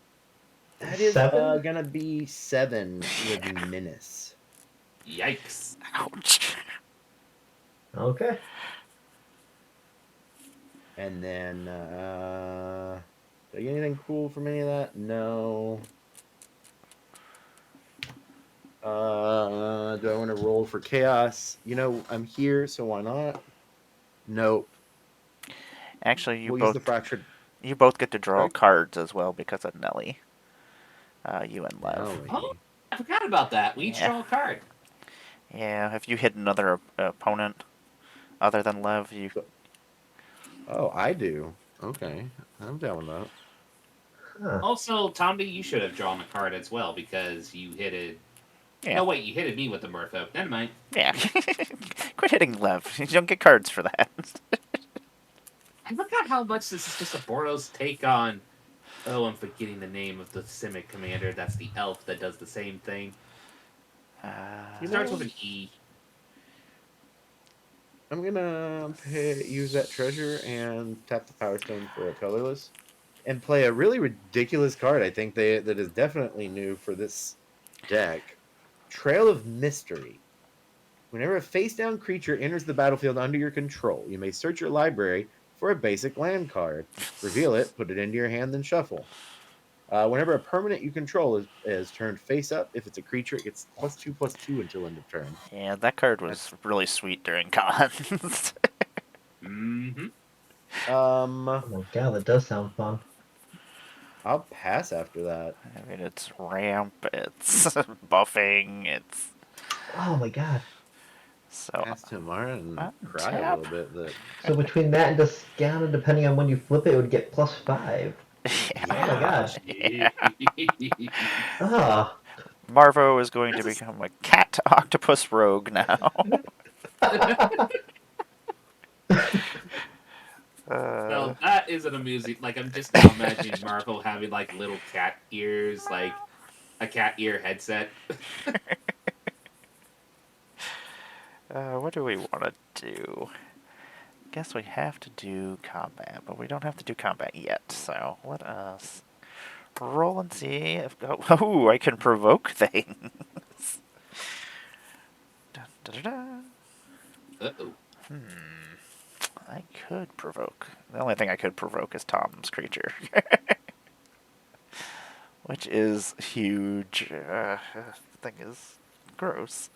That is 7? gonna be 7 with Menace. Yikes. Ouch. Okay. And then do I get anything cool from any of that? No. Do I want to roll for chaos? I'm here, so why not? Nope. Actually, you We'll use the both fractured. get to draw Sorry? cards as well because of Nelly. You and Lev. Nelly. Oh, I forgot about that. We each Yeah. draw a card. Yeah, if you hit another opponent other than Lev, you. Oh, I do. Okay, I'm down with that. Huh. Also, Tommy, you should have drawn a card as well because you hit it. Yeah. No, wait, you hit me with the Murph. Never mind. Yeah. Quit hitting Lev. You don't get cards for that. I forgot how much this is just a Boros take on. Oh, I'm forgetting the name of the Simic commander. That's the elf that does the same thing. It starts with an E. I'm gonna use that treasure and tap the Power Stone for a colorless, and play a really ridiculous card. I think that is definitely new for this deck. Trail of Mystery. Whenever a face-down creature enters the battlefield under your control, you may search your library for a basic land card. Reveal it, put it into your hand, then shuffle. Whenever a permanent you control is turned face up, if it's a creature, it gets +2/+2 until end of turn. Yeah, that card was really sweet during cons. Mm-hmm. Oh my god, that does sound fun. I'll pass after that. I mean, it's ramp, it's buffing, it's Oh my god. so Pass to Amara and cry a tap. little bit. That So between that and Descana, depending on when you flip it, it would get +5. Oh my god. Yeah. Ah. Marvo is going to become a cat octopus rogue now. Well, that is an amusing. Like, I'm just now imagining Marvel having like little cat ears, like a cat ear headset. What do we want to do? Guess we have to do combat, but we don't have to do combat yet. So let us roll and see if oh, I can provoke things. Dun, dun, dun, dun. Uh-oh. I could provoke. The only thing I could provoke is Tom's creature. Which is huge. The thing is gross.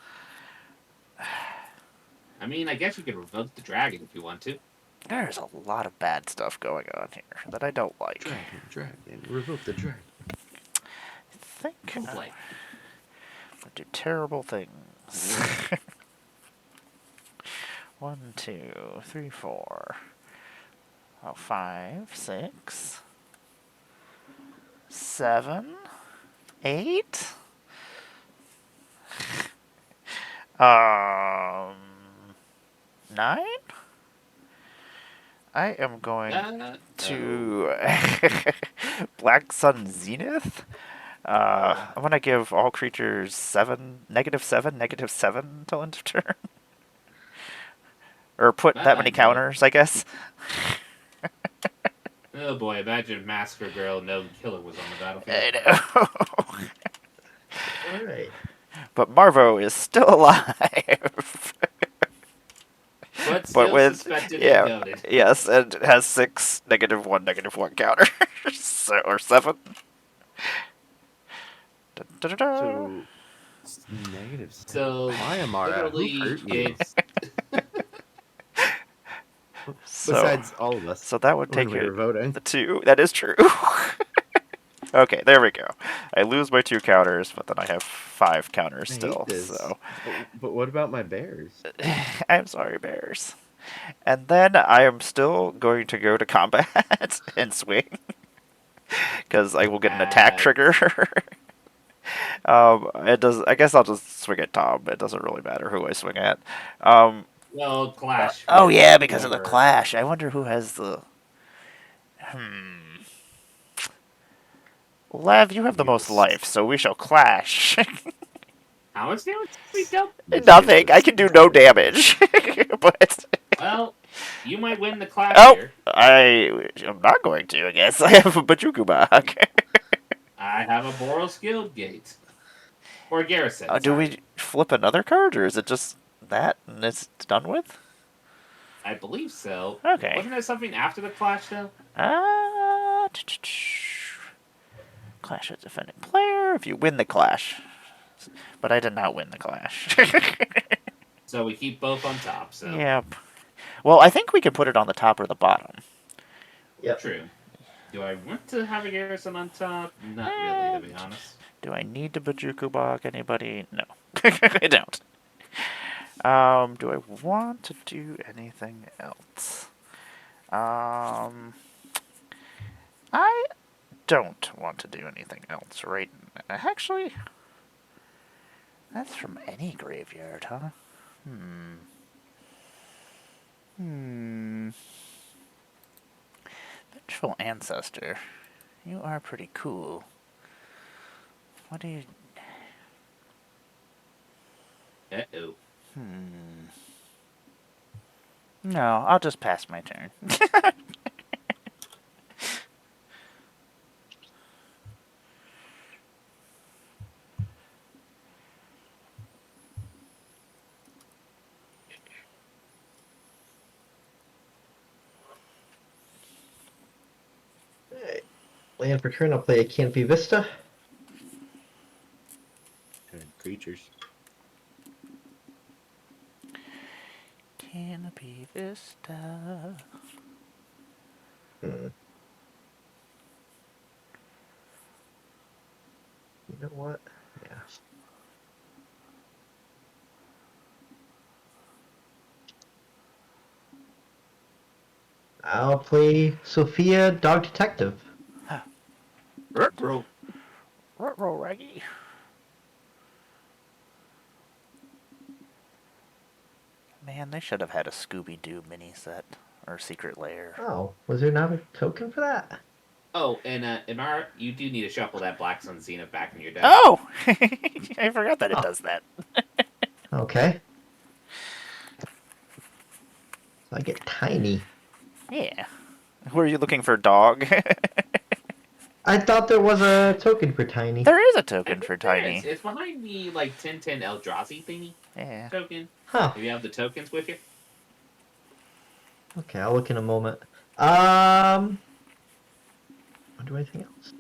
I mean, I guess you could revoke the dragon if you want to. There's a lot of bad stuff going on here that I don't like. dragon, revoke the dragon. I think Don't play. I do terrible things. 1, 2, 3, 4. Oh, 5, 6, 7, 8. 9. I am going to Black Sun Zenith. I'm gonna give all creatures -7, -7 till end of turn. Or put that many counters, I guess. Oh boy, imagine if Massacre Girl No Killer was on the battlefield. I know. Alright. But Marvo is still alive. But still suspected and goaded. Yes, and has 6 -1 -1 counters. So, or 7. Da, da, da, da. So negative. So Why, Amara? Who literally, hurt you? it's Besides all of us. So that would when take we it were voting. the 2. That is true. Okay, there we go. I lose my 2 counters, but then I have 5 counters I hate still. this. So But what about my bears? I'm sorry, Bears. And then I am still going to go to combat and swing. Because I will get an attack trigger. It does. I guess I'll just swing at Tom. It doesn't really matter who I swing at. well, clash. Oh yeah, because of the Whoever. clash. I wonder who has the. Lev, you have the most life, so we shall clash. How much damage did we dealt? Nothing. I can do no damage. But Well, you might win the clash here. I'm not going to. I guess I have a Bajuku Bog. I have a Boros Guild Gate. Or Garrison. Do sorry. we flip another card, or is it just that and it's done with? I believe so. Okay. Wasn't there something after the clash, though? Clash with defending player if you win the clash. But I did not win the clash. So we keep both on top, so... Yep. Well, I think we could put it on the top or the bottom. Yep. True. Do I want to have a Garrison on top? Not really, to be honest. Do I need to Bajuku Bog anybody? No. I don't. Do I want to do anything else? I don't want to do anything else right now. Actually, that's from any graveyard, huh? Vengeful Ancestor. You are pretty cool. What do you... Uh-oh. No, I'll just pass my turn. Alright. Land for turn, I'll play a Canopy Vista. Good creatures. Canopy Vista. Hmm. You know what? Yeah. I'll play Sophia, Dog Detective. Ruh-roh. Roll Raggy. Man, they should have had a Scooby-Doo mini set or secret lair. Oh, was there not a token for that? Oh, and Imara, you do need to shuffle that Black Sun Zenith back in your deck. Oh! I forgot that it Oh. does that. Okay. So I get tiny. Yeah. Who are you looking for, dog? I thought there was a token for tiny. There is a I token think for there tiny. is. It's behind the, like, 1010 Eldrazi thingy Yeah. token. Huh. If you have the tokens with you. Okay, I'll look in a moment. Want to do anything else?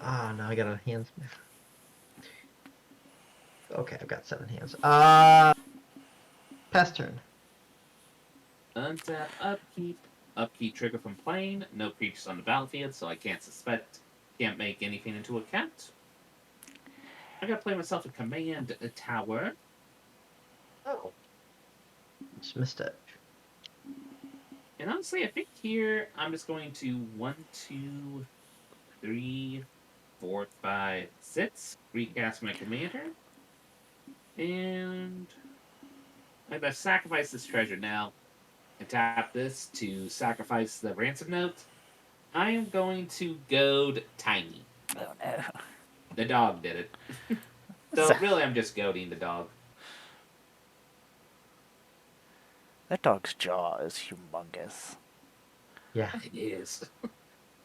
Ah, now I got a hands. Okay, I've got 7 hands. Pass turn. Untap, upkeep. Upkeep trigger from plane. No creatures on the battlefield, so I can't make anything into account. I gotta play myself a command tower. Oh. Just missed it. And honestly, I think here I'm just going to 1, 2, 3, 4, 5, 6. Recast my commander. And I'm gonna sacrifice this treasure now. And tap this to sacrifice the ransom note. I am going to goad Tiny. Oh no. The dog did it. So really, I'm just goading the dog. That dog's jaw is humongous. Yeah. It is.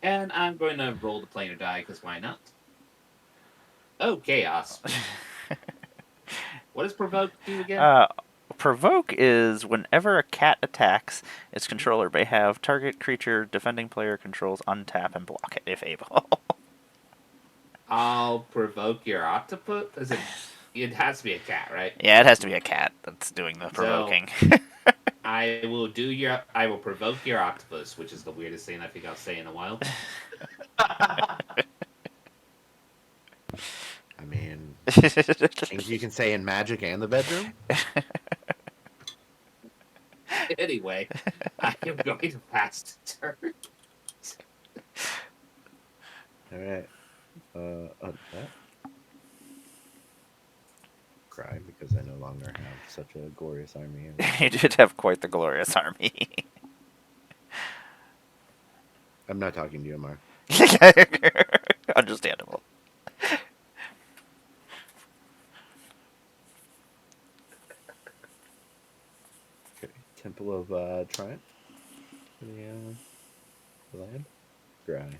And I'm going to roll the planar die, because why not? Oh, chaos. What does provoke do again? Provoke is whenever a cat attacks, its controller may have target creature defending player controls untap and block it if able. I'll provoke your octopus. It has to be a cat, right? Yeah, it has to be a cat that's doing the So- provoking. I will provoke your octopus, which is the weirdest thing I think I'll say in a while. I mean, things you can say in Magic and the bedroom. Anyway, I am going to pass turn. All right. That. Cry because I no longer have such a glorious army. You did have quite the glorious army. I'm not talking to you, Mark. Understandable. Okay. Temple of Triumph. The land. Grind.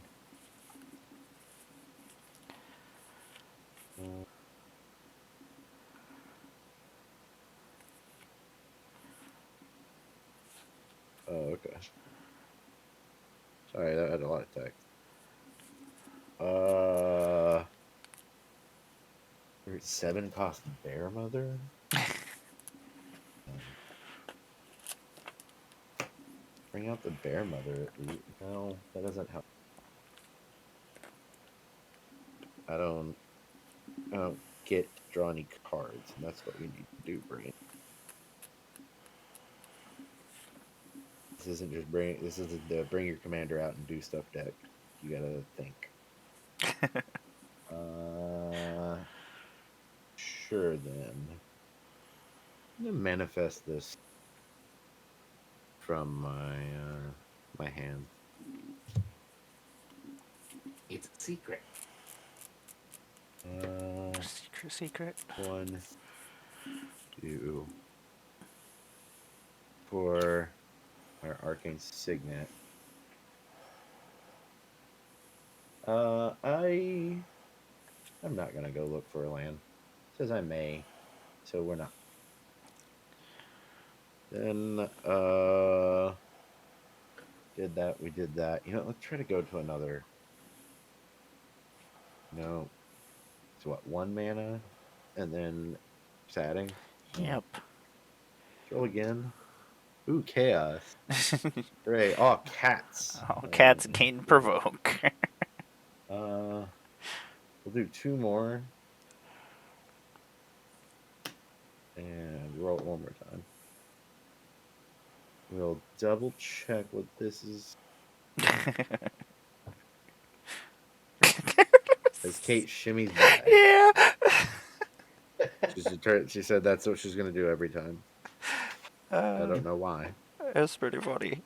Oh, okay. Sorry, that had a lot of text. 7 cost Bear Mother. Bring out the Bear Mother. No, that doesn't help. I don't get to draw any cards, and that's what we need to do, Brain. This isn't just bring. This isn't the bring your commander out and do stuff deck. You gotta think. Sure then. I'm gonna manifest this from my hand. It's a secret. Secret. 1, 2 for our arcane signet. I'm not gonna go look for a land. It says I may, so we're not. Then did that. We did that. Let's try to go to another. No, it's what, 1 mana, and then adding. Yep. Roll again. Ooh, chaos. Great. Oh, cats. Oh, cats gain provoke. We'll do 2 more. And roll it one more time. We'll double check what this is. As Kate shimmies by. Yeah. She said that's what she's going to do every time. I don't know why. That's pretty funny.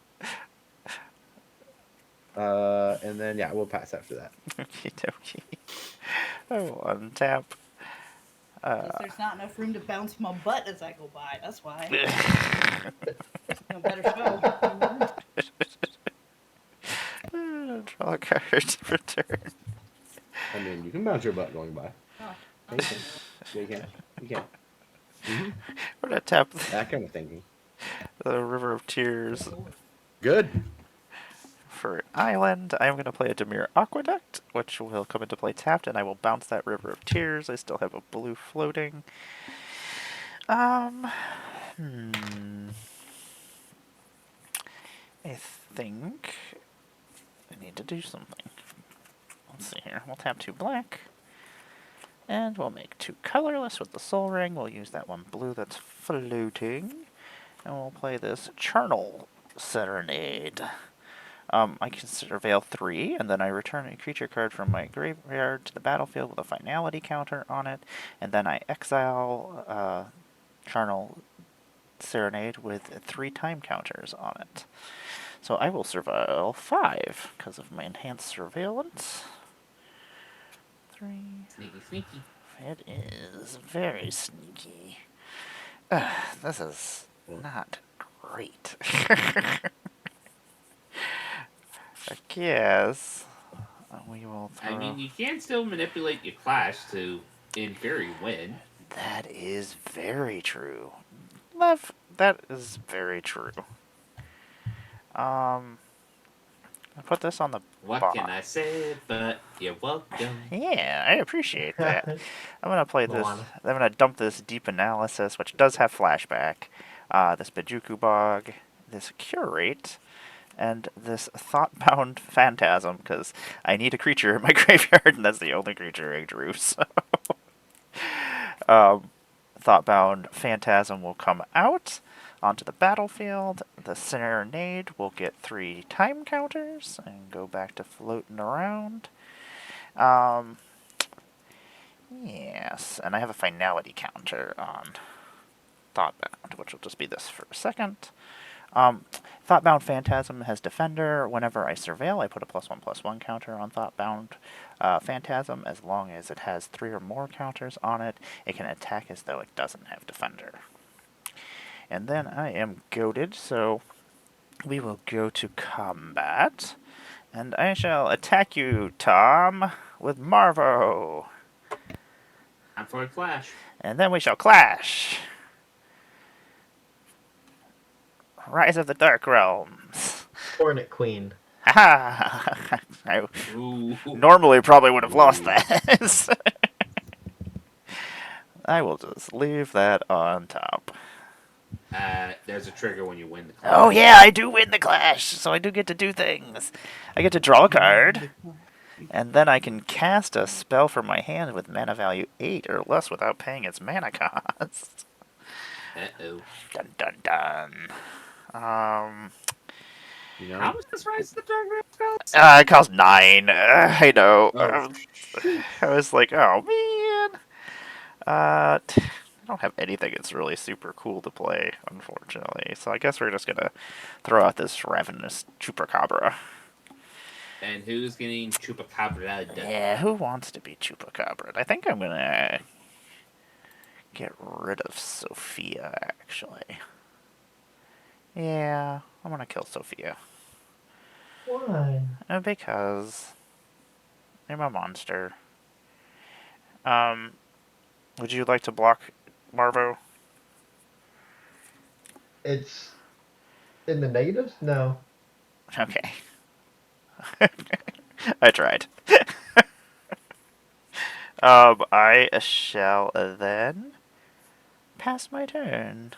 And then, yeah, we'll pass after that. Okie dokie. I will untap. Because there's not enough room to bounce my butt as I go by. That's why. No better show. Draw a card to return. I mean, you can bounce your butt going by. Oh. Yeah, you can. You can. We're gonna tap That kind of thinking. the River of Tears. Good. For island, I'm going to play a Demir Aqueduct, which will come into play tapped, and I will bounce that River of Tears. I still have a blue floating. I think I need to do something. Let's see here. We'll tap 2 black, and we'll make 2 colorless with the Soul Ring. We'll use that 1 blue that's floating, and we'll play this Charnel Serenade. I can surveil 3, and then I return a creature card from my graveyard to the battlefield with a finality counter on it, and then I exile Charnel Serenade with 3 time counters on it. So I will surveil 5 because of my enhanced surveillance. 3. Sneaky, sneaky. It is very sneaky. This is not great. I guess we will throw... I mean, you can still manipulate your clash to, in theory, win. That is very true. Lev, that is very true. I put this on the What bottom. can I say? But you're welcome. Yeah, I appreciate that. I'm gonna play this. Moana. I'm gonna dump this Deep Analysis, which does have flashback. This Bajuku Bog, this Curate, and this Thoughtbound Phantasm, because I need a creature in my graveyard, and that's the only creature I drew. So, Thoughtbound Phantasm will come out onto the battlefield. The Serenade will get 3 time counters and go back to floating around. Yes, and I have a finality counter on Thoughtbound, which will just be this for a second. Thoughtbound Phantasm has Defender. Whenever I surveil, I put a +1/+1 counter on Thoughtbound Phantasm. As long as it has 3 or more counters on it, it can attack as though it doesn't have Defender. And then I am goaded, so we will go to combat. And I shall attack you, Tom, with Marvo. I'm for a clash. And then we shall clash. Rise of the Dark Realms. Hornet Queen. Haha! I Ooh. normally probably would have lost that. I will just leave that on top. There's a trigger when you win the clash. Oh yeah, I do win the clash, so I do get to do things. I get to draw a card, and then I can cast a spell from my hand with mana value 8 or less without paying its mana cost. Uh-oh. Dun dun dun. How much does Rise of the Dark Realms cost? It costs 9. I know. Oh, I was like, oh man. I don't have anything that's really super cool to play, unfortunately. So I guess we're just gonna throw out this Ravenous Chupacabra. And who's getting chupacabra? Yeah, who wants to be Chupacabra? I think I'm gonna get rid of Sophia, actually. Yeah, I'm gonna kill Sophia. Why? Because I'm a monster. Would you like to block Marvo? It's in the negatives? No. Okay. I tried. I shall then pass my turn.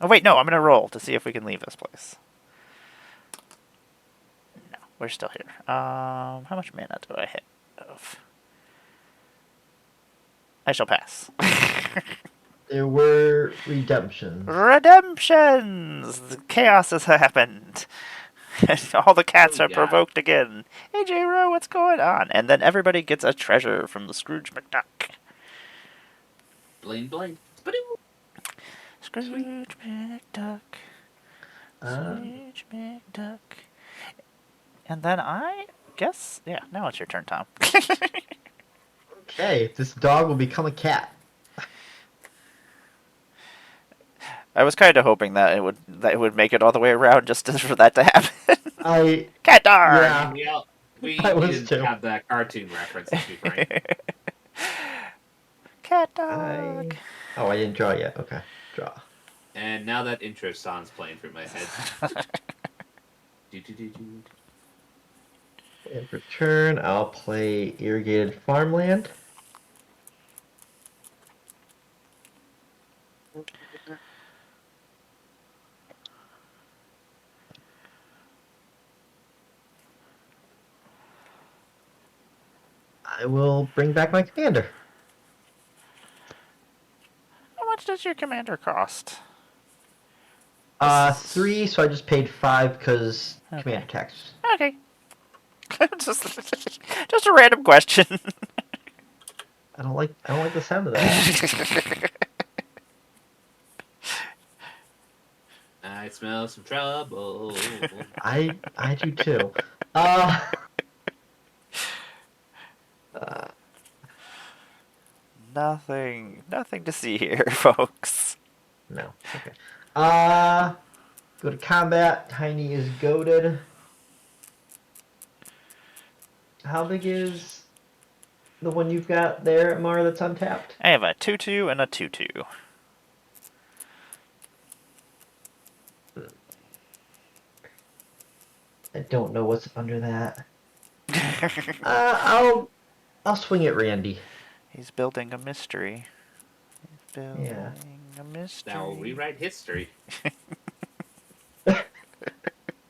Oh wait, no, I'm gonna roll to see if we can leave this place. No, we're still here. How much mana do I have? I shall pass. There were redemptions. Redemptions! The chaos has happened. All the cats Oh, are yeah. provoked again. Hey, J-Ro, what's going on? And then everybody gets a treasure from the Scrooge McDuck. Bling bling. Ba-doo. Scrooge McDuck. Uh, Scrooge McDuck. And then I guess, yeah, now it's your turn, Tom. okay, this dog will become a cat. I was kind of hoping that it would make it all the way around just for that to happen. Cat dog! Yeah. We I was didn't too. have that cartoon reference, let's be frank. Cat dog. Oh, I didn't draw yet. Okay, draw. And now that intro song's playing through my head. Do-do-do-do. And for turn, I'll play irrigated farmland. I will bring back my commander. How much does your commander cost? 3, so I just paid 5 because Okay. commander tax. Okay. just a random question. I don't like the sound of that. I smell some trouble. I do too. Uh, Nothing to see here, folks. no. Okay. Go to combat. Tiny is goaded. How big is the one you've got there, Amara, that's untapped? I have a 2/2 and a 2/2. I don't know what's under that. I'll swing at Randy. He's building a mystery. He's building Yeah. a mystery. Now we'll rewrite history.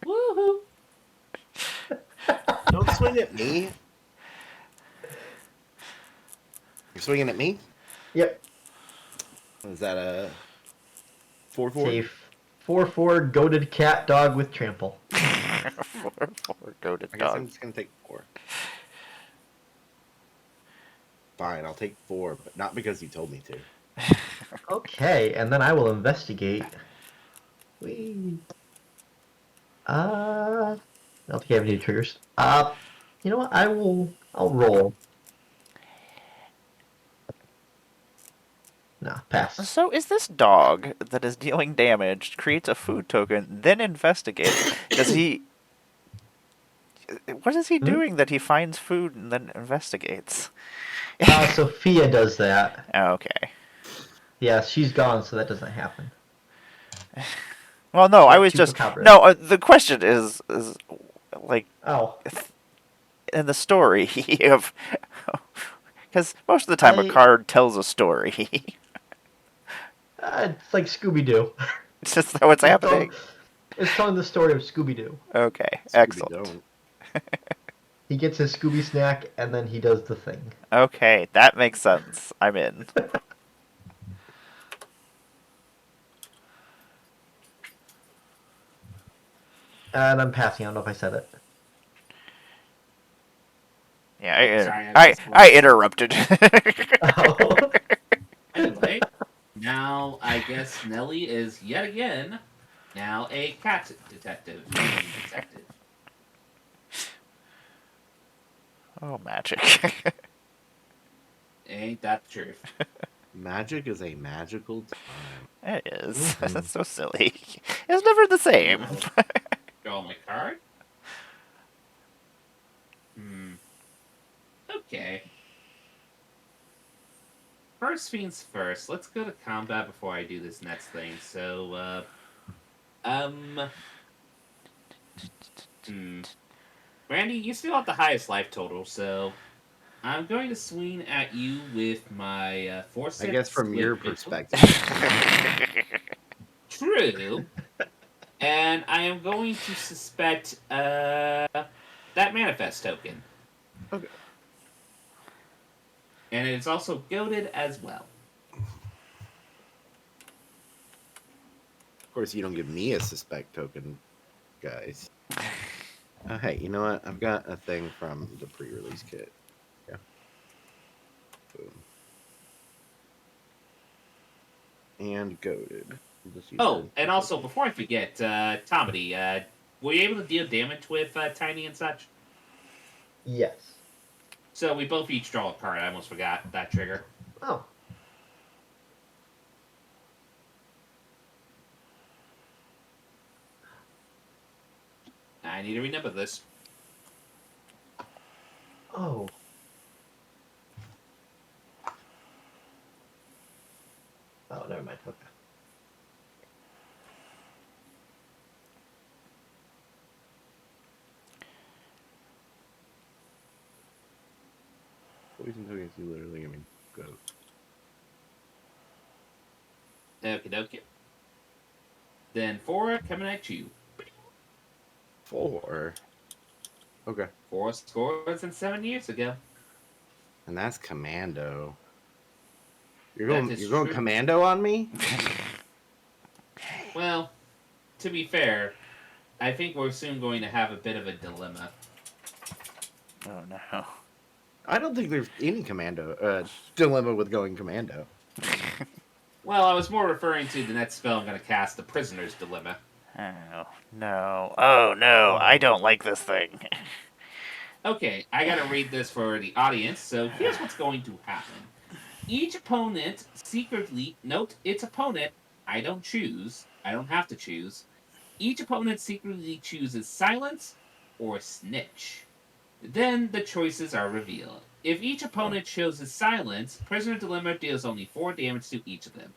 Woohoo! Don't swing at me. You're swinging at me? Yep. Is that a 4/4? Safe. 4/4 goaded cat dog with trample. 4/4 goated I guess I'm dog. just gonna take 4. Fine, I'll take 4, but not because you told me to. Okay, and then I will investigate. Whee. I don't think I have any triggers. You know what? I'll roll. No, pass. So is this dog that is dealing damage, creates a food token, then investigates? Does he... What is he doing that he finds food and then investigates? Sophia does that. Oh, okay. Yeah, she's gone, so that doesn't happen. Well, no, I Yeah, was just... chupacabra. No, the question is like, Oh, in the story of... Because most of the time a card tells a story. it's like Scooby-Doo. It's just that what's happening. It's telling the story of Scooby-Doo. Okay, Scooby excellent. don't. He gets his Scooby snack, and then he does the thing. Okay, that makes sense. I'm in. And I'm passing. I don't know if I said it. Yeah, Sorry, I interrupted. Oh. Anyway, now I guess Nelly is yet again now a cat detective. Oh, magic. Ain't that the truth? Magic is a magical time. It is. Mhm. That's so silly. It's never the same. Draw my card. Okay. First things first, let's go to combat before I do this next thing. So, Randy, you still have the highest life total, so I'm going to swing at you with my I forceps. guess from your split perspective. True. And I am going to suspect that manifest token. Okay. And it's also goaded as well. Of course, you don't give me a suspect token, guys. Hey, you know what? I've got a thing from the pre-release kit. Yeah. Boom. And goaded. Oh, and also, before I forget, Tomedy, were you able to deal damage with Tiny and such? Yes. So we both each draw a card. I almost forgot that trigger. Oh. I need to remember this. Oh. Oh, never mind. Okay. Poison tokens, you literally, I mean, go. Okie dokie. Then 4 coming at you. 4. Okay. 4 scores and 7 years ago. And that's commando. You're That going is you're going true. commando on me? Well, to be fair, I think we're soon going to have a bit of a dilemma. Oh, no. I don't think there's any commando dilemma with going commando. Well, I was more referring to the next spell I'm going to cast, the Prisoner's Dilemma. Oh, no. Oh, no. I don't like this thing. Okay, I gotta read this for the audience, so here's what's going to happen. Each opponent secretly, note its opponent, I don't choose, I don't have to choose. Each opponent secretly chooses silence or snitch. Then the choices are revealed. If each opponent chooses silence, Prisoner Dilemma deals only 4 damage to each of them.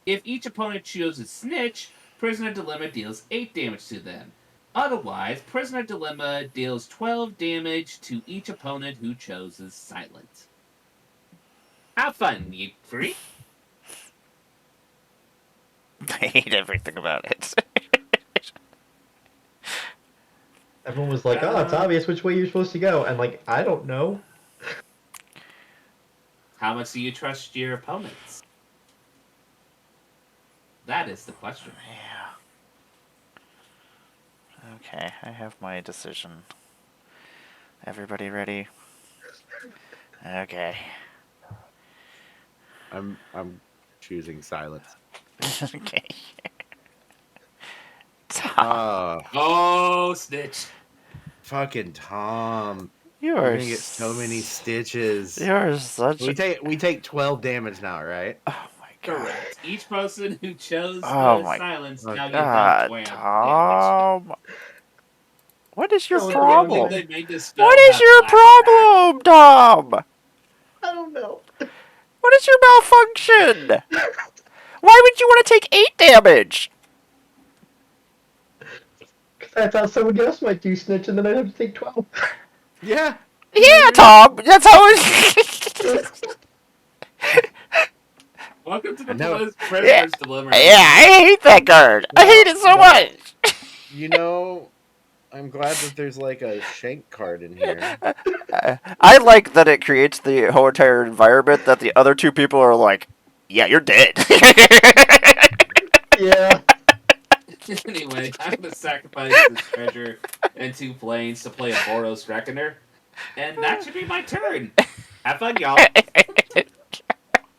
If each opponent chooses snitch, Prisoner Dilemma deals 8 damage to them. Otherwise, Prisoner Dilemma deals 12 damage to each opponent who chooses silence. Have fun, you three. I hate everything about it. Everyone was like, "Oh, it's obvious which way you're supposed to go," and like, I don't know. How much do you trust your opponents? That is the question. Yeah. Okay, I have my decision. Everybody ready? Okay. I'm choosing silence. Okay. Tom, Oh, snitch. Fucking Tom. you You're are gonna get so many stitches. You are such We take 12 damage now, right? Oh my god. Correct. Each person who chose Oh my silence now get God, done 12 damage. Tom. What is your Oh, Still no, can't problem? believe they made this spell What is have your flash attack. problem, Tom? I don't know. What is your malfunction? Why would you want to take 8 damage? I thought someone else might do snitch, and then I'd have to take 12. Yeah. Yeah, Tom. That's how it. Welcome to the I know. Prisoner's Dilemma. Yeah, I hate that card. I hate it so much. You know, I'm glad that there's like a shank card in here. I like that it creates the whole entire environment that the other 2 people are like, yeah, you're dead. Yeah. Anyway, I'm going to sacrifice this treasure and 2 planes to play a Boros Reckoner. And that should be my turn. Have fun, y'all. I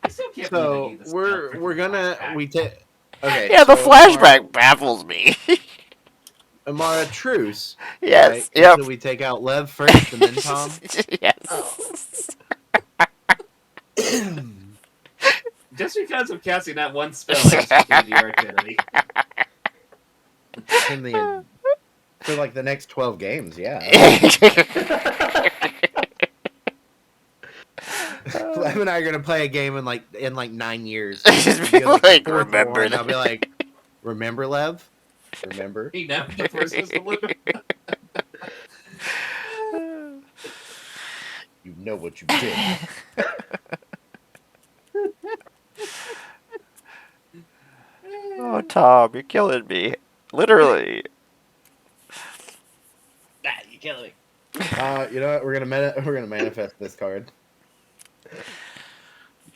still can't believe I So gave this we're gonna flashback. we take okay. Yeah, the so flashback baffles me. Amara, truce. Yes. Right? Yep. So we take out Lev first and then Tom. Yes. Just because of casting that one spell has completed the arch enemy. In the for like the next 12 games, yeah. Lev and I are gonna play a game in like 9 years. Just It'll be be like the like, fourth remember one. I'll be that. like, remember Lev? Remember? He never versus the limit. You know what you did. Oh, Tom, you're killing me. Literally. You killing me. You know what? We're gonna manifest this card.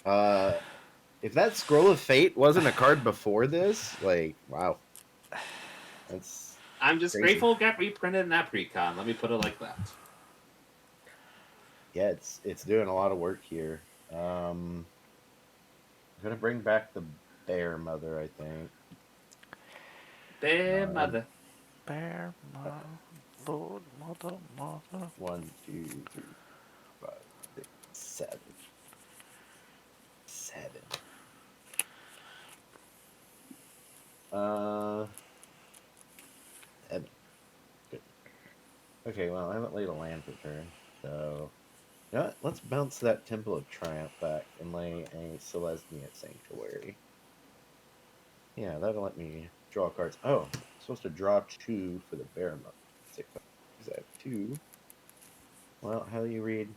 If that Scroll of Fate wasn't a card before this, like, wow, that's I'm just crazy. grateful it got reprinted in that pre-con. Let me put it like that. Yeah, it's doing a lot of work here. I'm gonna bring back the Bear Mother, I think. Bear mother. Bear, Lord, mother. 1, 2, 3, 5, 6, 7. 7. Uh, 7. Good. Okay, well, I haven't laid a land for turn, so you know what? Let's bounce that Temple of Triumph back and lay a Selesnya Sanctuary. Yeah, that'll let me draw cards. Oh, I'm supposed to draw 2 for the Bear Mother. 6. Because I have 2. Well, how do you read?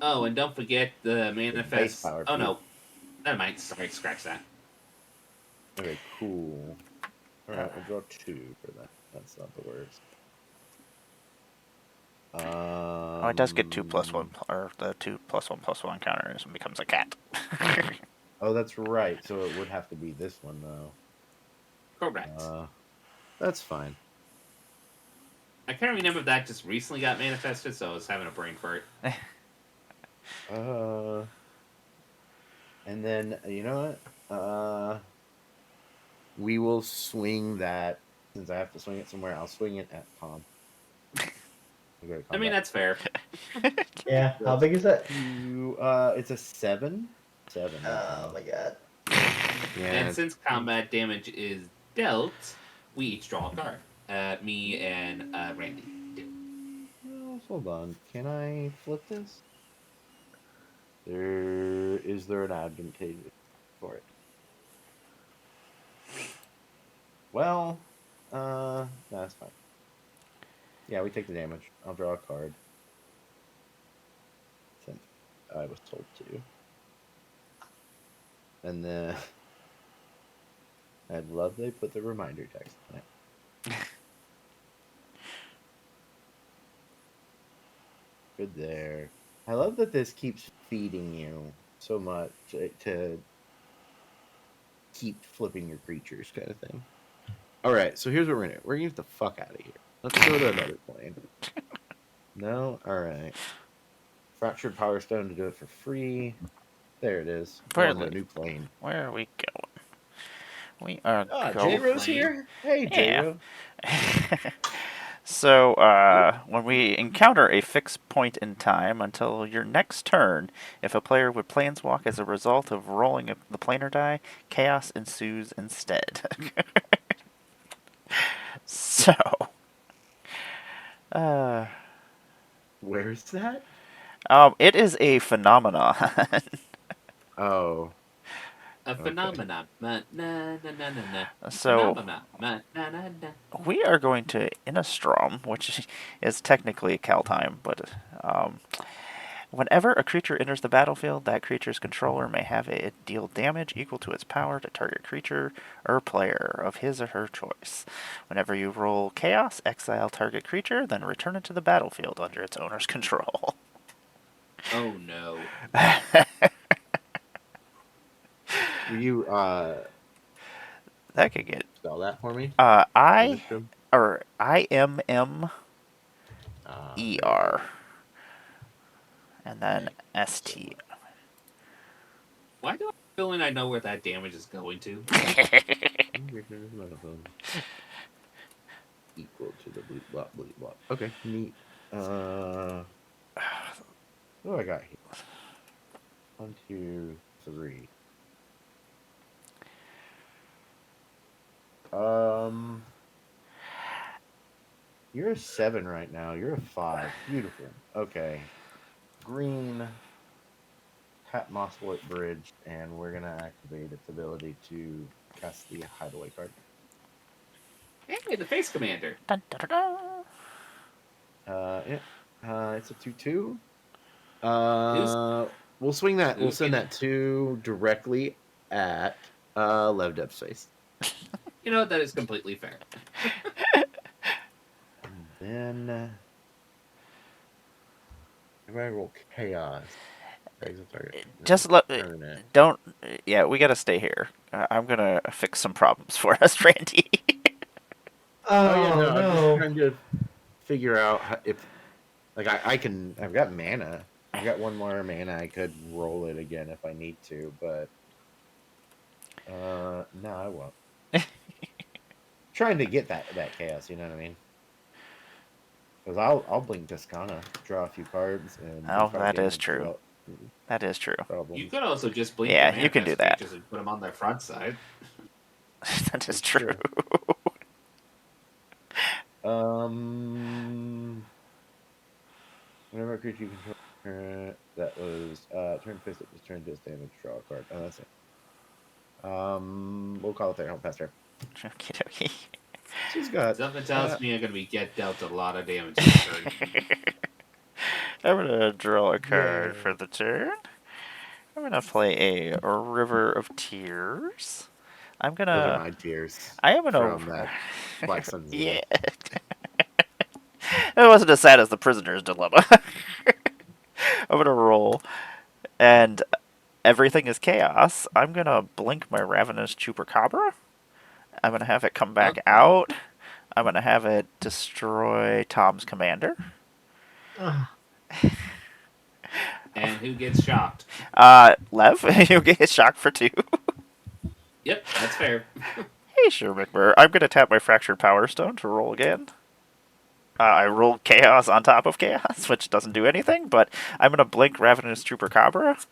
Oh, and don't forget the Base manifest. power. Oh no, never mind. Sorry, scratch that. Okay, cool. Alright, we'll draw 2 for that. That's not the worst. Oh, it does get 2+1, or the 2+1/+1 counters and becomes a cat. Oh, that's right. So it would have to be this one, though. Correct. That's fine. I can't remember if that just recently got manifested, so I was having a brain fart. And then, you know what? We will swing that. Since I have to swing it somewhere, I'll swing it at Tom. I mean, that's fair. Yeah. How big is that? It's a 7. 7. Oh my god. Yeah. And since combat damage is dealt, we each draw a card. Me and Randy do. Well, hold on. Can I flip this? Is there an advantageous for it? Well, that's fine. Yeah, we take the damage. I'll draw a card. Since I was told to. And then I'd love they put the reminder text on it. Good there. I love that this keeps feeding you so much to keep flipping your creatures kind of thing. Alright, so here's what we're gonna do. We're gonna get the fuck out of here. Let's go to another plane. No? Alright. Fractured Power Stone to do it for free. There it is. We're on the new plane. Where are we going? We are Ah, going. J-Rose here? Hey, Yeah. J-Rose. So, when we encounter a fixed point in time until your next turn, if a player would planeswalk as a result of rolling the planar die, chaos ensues instead. So, Where's that? it is a phenomenon. Oh. A phenomenon. Na, na, na, na, na, na. So, Phenomenon. Na, na, na, na. we are going to Innistrad, which is technically Kaldheim, but whenever a creature enters the battlefield, that creature's controller may have it deal damage equal to its power to target creature or player of his or her choice. Whenever you roll Chaos, exile target creature, then return it to the battlefield under its owner's control. Oh no. Will you That could get spell that for me? IMMER. And then ST. Why do I feel like I know where that damage is going to? to the bleep blop bleep blop. Okay, neat. What do I got here? 1, 2, 3. You're a 7 right now. You're a 5. Beautiful. Okay. Green. Tap Mosswood Bridge, and we're gonna activate its ability to cast the Hideaway card. Hey, the face commander. Dun, dun, dun, dun. Yeah. It's a 2/2. Who's- We'll swing that. We'll who's send gonna- that 2 directly at Levdev's face. You know, that is completely fair. And then everybody roll chaos. Just don't. Yeah, we gotta stay here. I'm gonna fix some problems for us, Randy. Oh yeah, Oh, no, I'm no. just trying to figure out if, like, I've got mana. I've got 1 more mana. I could roll it again if I need to, but no, I won't. Trying to get that chaos, you know what I mean? Because I'll blink Tuscana, draw a few cards, and Oh, do 5 that is damage true. without That is true. problems. You could also just blink. Yeah, the you can do manifest that. creatures and put them on their front side. That is It's true. Whenever a creature you control, that was turn phase up was turn this damage, draw a card. Oh, that's it. We'll call it there. I'll pass her. Okie dokie. She's got. Something tells me I'm gonna get dealt a lot of damage this turn. I'm gonna draw a card Yeah. for the turn. I'm gonna play a River of Tears. I'm Those are gonna. my tears. I am gonna. From that Black Sun Zero. Yeah. It wasn't as sad as the Prisoner's Dilemma. I'm gonna roll, and everything is chaos. I'm gonna blink my Ravenous Chupacabra. I'm gonna have it come back Okay. out. I'm gonna have it destroy Tom's commander. Ugh. And who gets shocked? Lev, you get shocked for 2. Yep, that's fair. Hey, sure, McMurr. I'm gonna tap my Fractured Power Stone to roll again. I rolled Chaos on top of Chaos, which doesn't do anything, but I'm gonna blink Ravenous Chupacabra,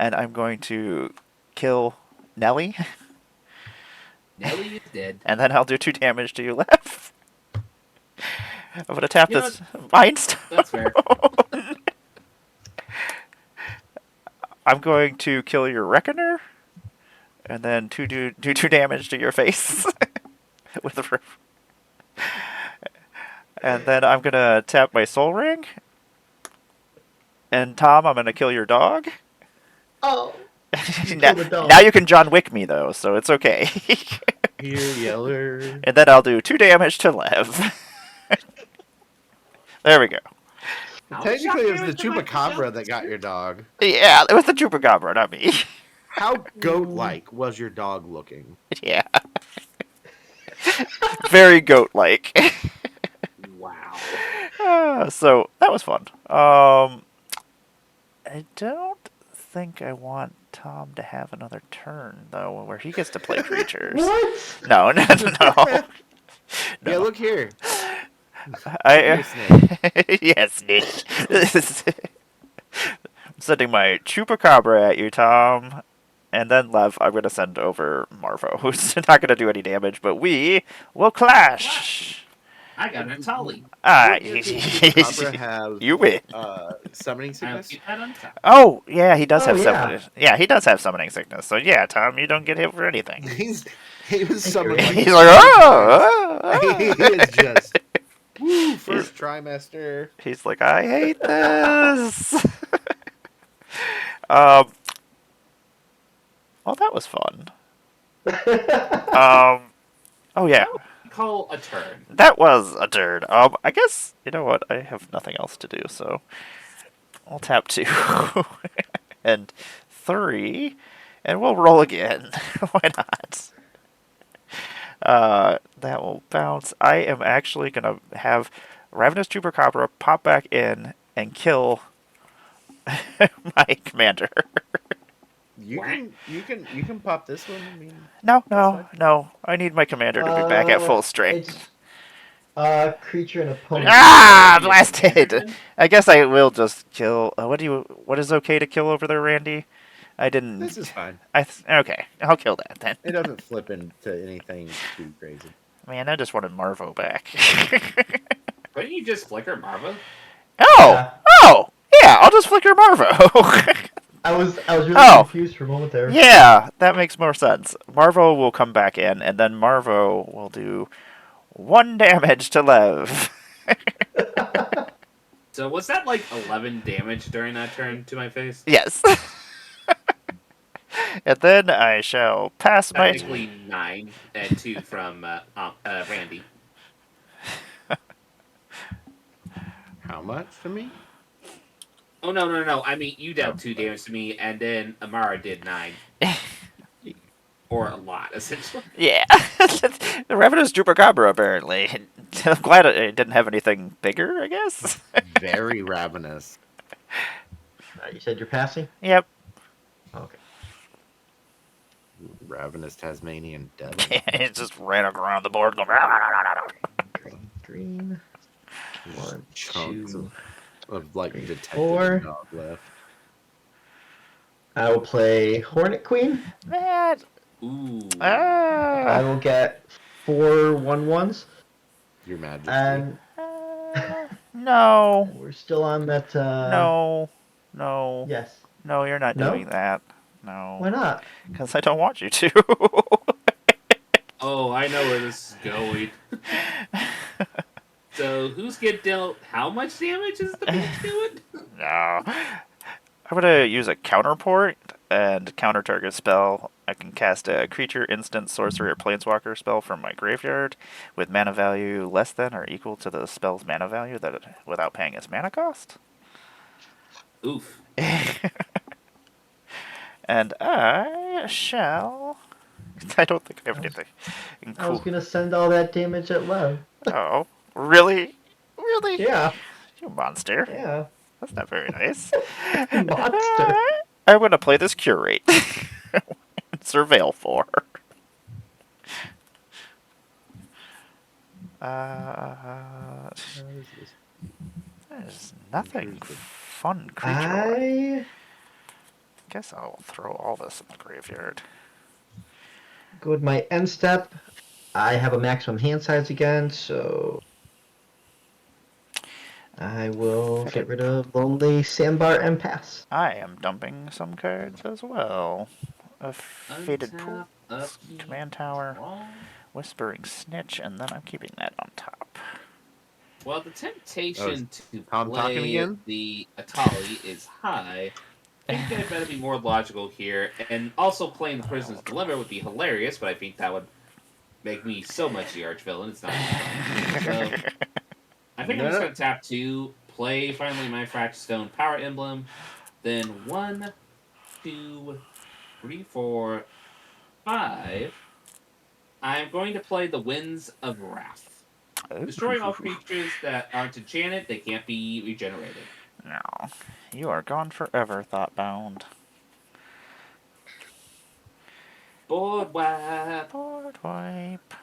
and I'm going to kill Nelly, Nelly is dead. and then I'll do 2 damage to you, Lev. I'm gonna tap You know this Mind Stone. That's fair. I'm going to kill your Reckoner, and then do 2 damage to your face with the. And then I'm gonna tap my Soul Ring, and Tom, I'm gonna kill your dog. Oh. now, the dog. now you can John Wick me though, so it's okay. Here, Yeller. And then I'll do 2 damage to Lev. There we go. Technically, it was the Chupacabra that got your dog. Yeah, it was the Chupacabra, not me. How goat-like was your dog looking? Yeah. Very goat-like. Wow. So that was fun. I don't think I want Tom to have another turn though, where he gets to play creatures. What? No. Yeah, look here. I Snake. yes, Snitch. I'm sending my Chupacabra at you, Tom. And then Lev, I'm gonna send over Marvo, who's not gonna do any damage, but we will clash. I got a Tully. Chupacabra have You win. summoning I'll sickness? keep that on top. Oh, yeah, he does Oh, have yeah. summoning. Yeah, he does have summoning sickness. So yeah, Tom, you don't get hit for anything. He was summoned like He's like, oh, he is just woo, first trimester. He's like, I hate this. Well, that was fun. Oh yeah, Call a turn. that was a turn. I guess you know what? I have nothing else to do, so I'll tap 2 and 3, and we'll roll again. Why not? That will bounce. I am actually gonna have Ravenous Chupacabra pop back in and kill my commander. You can pop this one. I mean, No. I need my commander to be back at full strength. Creature and opponent. Ah, Maybe a commander blasted! then? I guess I will just kill. What is okay to kill over there, Randy? I didn't. This is fine. Okay, I'll kill that then. It doesn't flip into anything too crazy. Man, I just wanted Marvo back. Couldn't you just flicker Marva? Oh, Yeah. oh, yeah. I'll just flicker Marvo. I was really Oh. confused for a moment there. Yeah, that makes more sense. Marvo will come back in, and then Marvo will do 1 damage to Lev. So was that like 11 damage during that turn to my face? Yes. And then I shall pass my. Technically 9 and 2 from Randy. How much to me? Oh no! I mean, you dealt 2 damage to me, and then Amara did 9, or a lot essentially. Yeah. The Ravenous Chupacabra, apparently. I'm glad it didn't have anything bigger, I guess. Very ravenous. You said you're passing? Yep. Okay. Ravenous Tasmanian devil. It just ran around the board going. Green. 1, Chunks 2. of like 3, detective 4. dog left. I will play Hornet Queen. Man. Ooh. I will get 4 1/1s. Your Majesty. And No. we're still on that. No. No. Yes. No, you're not No? doing that. No. Why not? Because I don't want you to. Oh, I know where this is going. So who's get dealt how much damage is the bitch doing? No. I'm gonna use a counterport and counter target spell. I can cast a creature, instant, sorcery, or planeswalker spell from my graveyard with mana value less than or equal to the spell's mana value without paying its mana cost. Oof. And I shall. I don't think I have anything. I was Cool. gonna send all that damage at low. Oh, really? Really? Yeah. You monster. Yeah. That's not very nice. Monster. I'm gonna play this curate. Surveil 4. There's nothing fun creature. I Guess I'll throw all this in the graveyard. go with my end step. I have a maximum hand size again, so I will get rid of Lonely Sandbar and pass. I am dumping some cards as well. A Fated Untap, Pools, upkeep, Command Tower, draw. Whispering Snitch, and then I'm keeping that on top. Well, the temptation to Tom talking play again? the Atali is high. I think I better be more logical here, and also playing the Prisoner's Dilemma would be hilarious, but I think that would make me so much the arch-villain. It's not fun. So, I think I'm just going to tap 2, play finally my Fractured Stone Power Emblem, then 1, 2, 3, 4, 5. I'm going to play the Winds of Wrath. Destroying all creatures that aren't enchanted, they can't be regenerated. No. You are gone forever, Thoughtbound. Board wipe. Board wipe.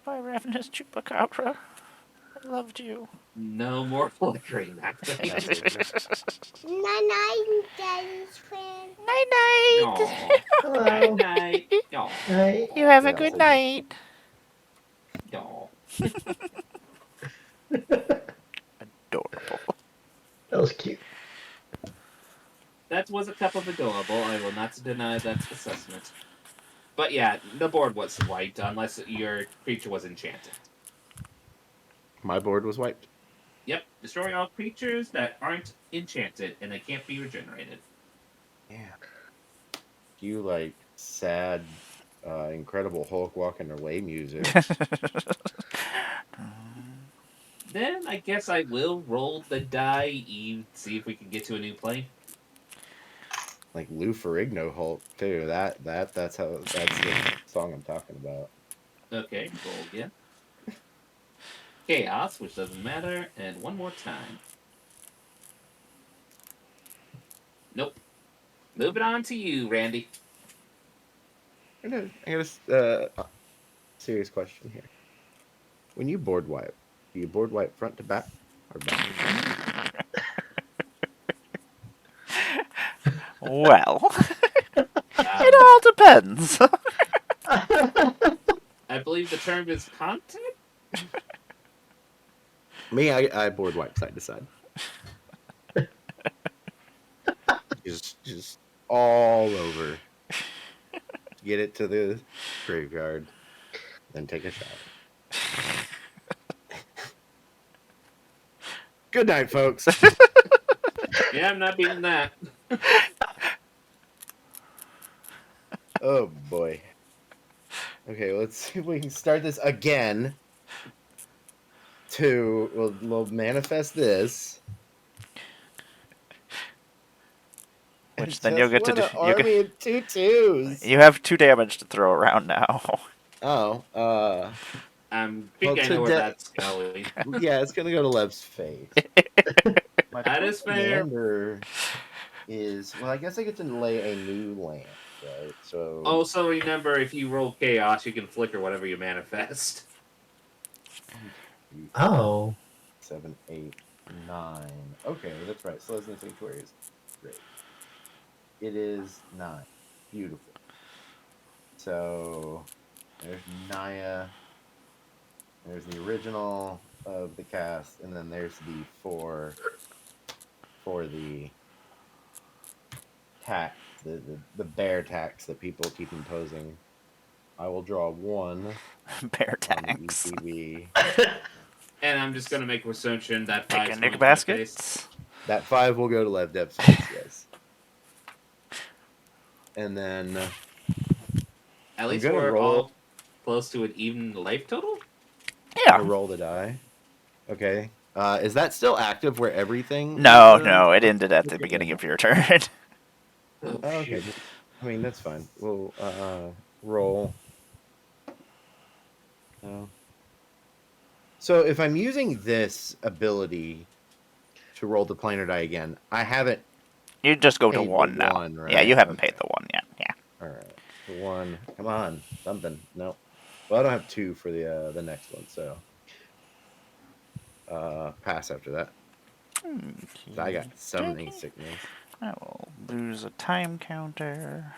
My ravenous chupacabra. I loved you. No more flickering that thing. Night-night, Daddy's friend. Night-night. Aw. Hello. Night night. Aw. Night. You have a Yeah, good so- night. Aw. Adorable. That was cute. That was a cup of adorable. I will not deny that assessment. But yeah, the board was wiped unless your creature was enchanted. My board was wiped. Yep, destroy all creatures that aren't enchanted and they can't be regenerated. Yeah. You like sad, Incredible Hulk walking away music. Then I guess I will roll the die, see if we can get to a new plane. Like Lou Ferrigno Hulk too. That's the song I'm talking about. Okay, roll again. Chaos, which doesn't matter, and one more time. Nope. Moving on to you, Randy. I got a serious question here. When you board wipe, do you board wipe front to back or back to front? Well, it Um, all depends. I believe the term is content. Me, I board wipe side to side. Just all over. Get it to the graveyard, then take a shower. Good night, folks. Yeah, I'm not beating that. Oh boy. Okay, let's see if we can start this again. We'll manifest this. Which And then you'll just get to win do. an army of 2/2s. You have 2 damage to throw around now. Oh, I think I know where that's going. yeah, it's gonna go to Lev's face. My That is fair. commander is I guess I get to lay a new land, right? So Also, remember, if you roll chaos, you can flicker whatever you manifest. Oh. 7, 8, 9. Okay, that's right. Slows and Sanctuaries. Great. It is 9. Beautiful. So there's Naya. There's the original of the cast, and then there's the 4 for the tax, the bear tax that people keep imposing. I will draw 1 Bear on the tax. ETB. And I'm just going to make assumption that 5's Picnic going to my face. baskets. That 5 will go to Lev Dev's face, yes. And then At least gonna we're roll. all close to an even life total? I Yeah. roll the die. Okay. Is that still active where everything? No, is, no, it ended at the okay. beginning of your turn. Oh, Okay. shoot. I mean, that's fine. We'll roll. So if I'm using this ability to roll the planar die again, I haven't. You just go to Paid the 1 now. 1, Yeah, right? you haven't Okay. paid the 1 yet. Yeah. All right. The 1. Come on. Something. No. Well, I don't have 2 for the next one, so pass after that. So I got summoning sickness. I will lose a time counter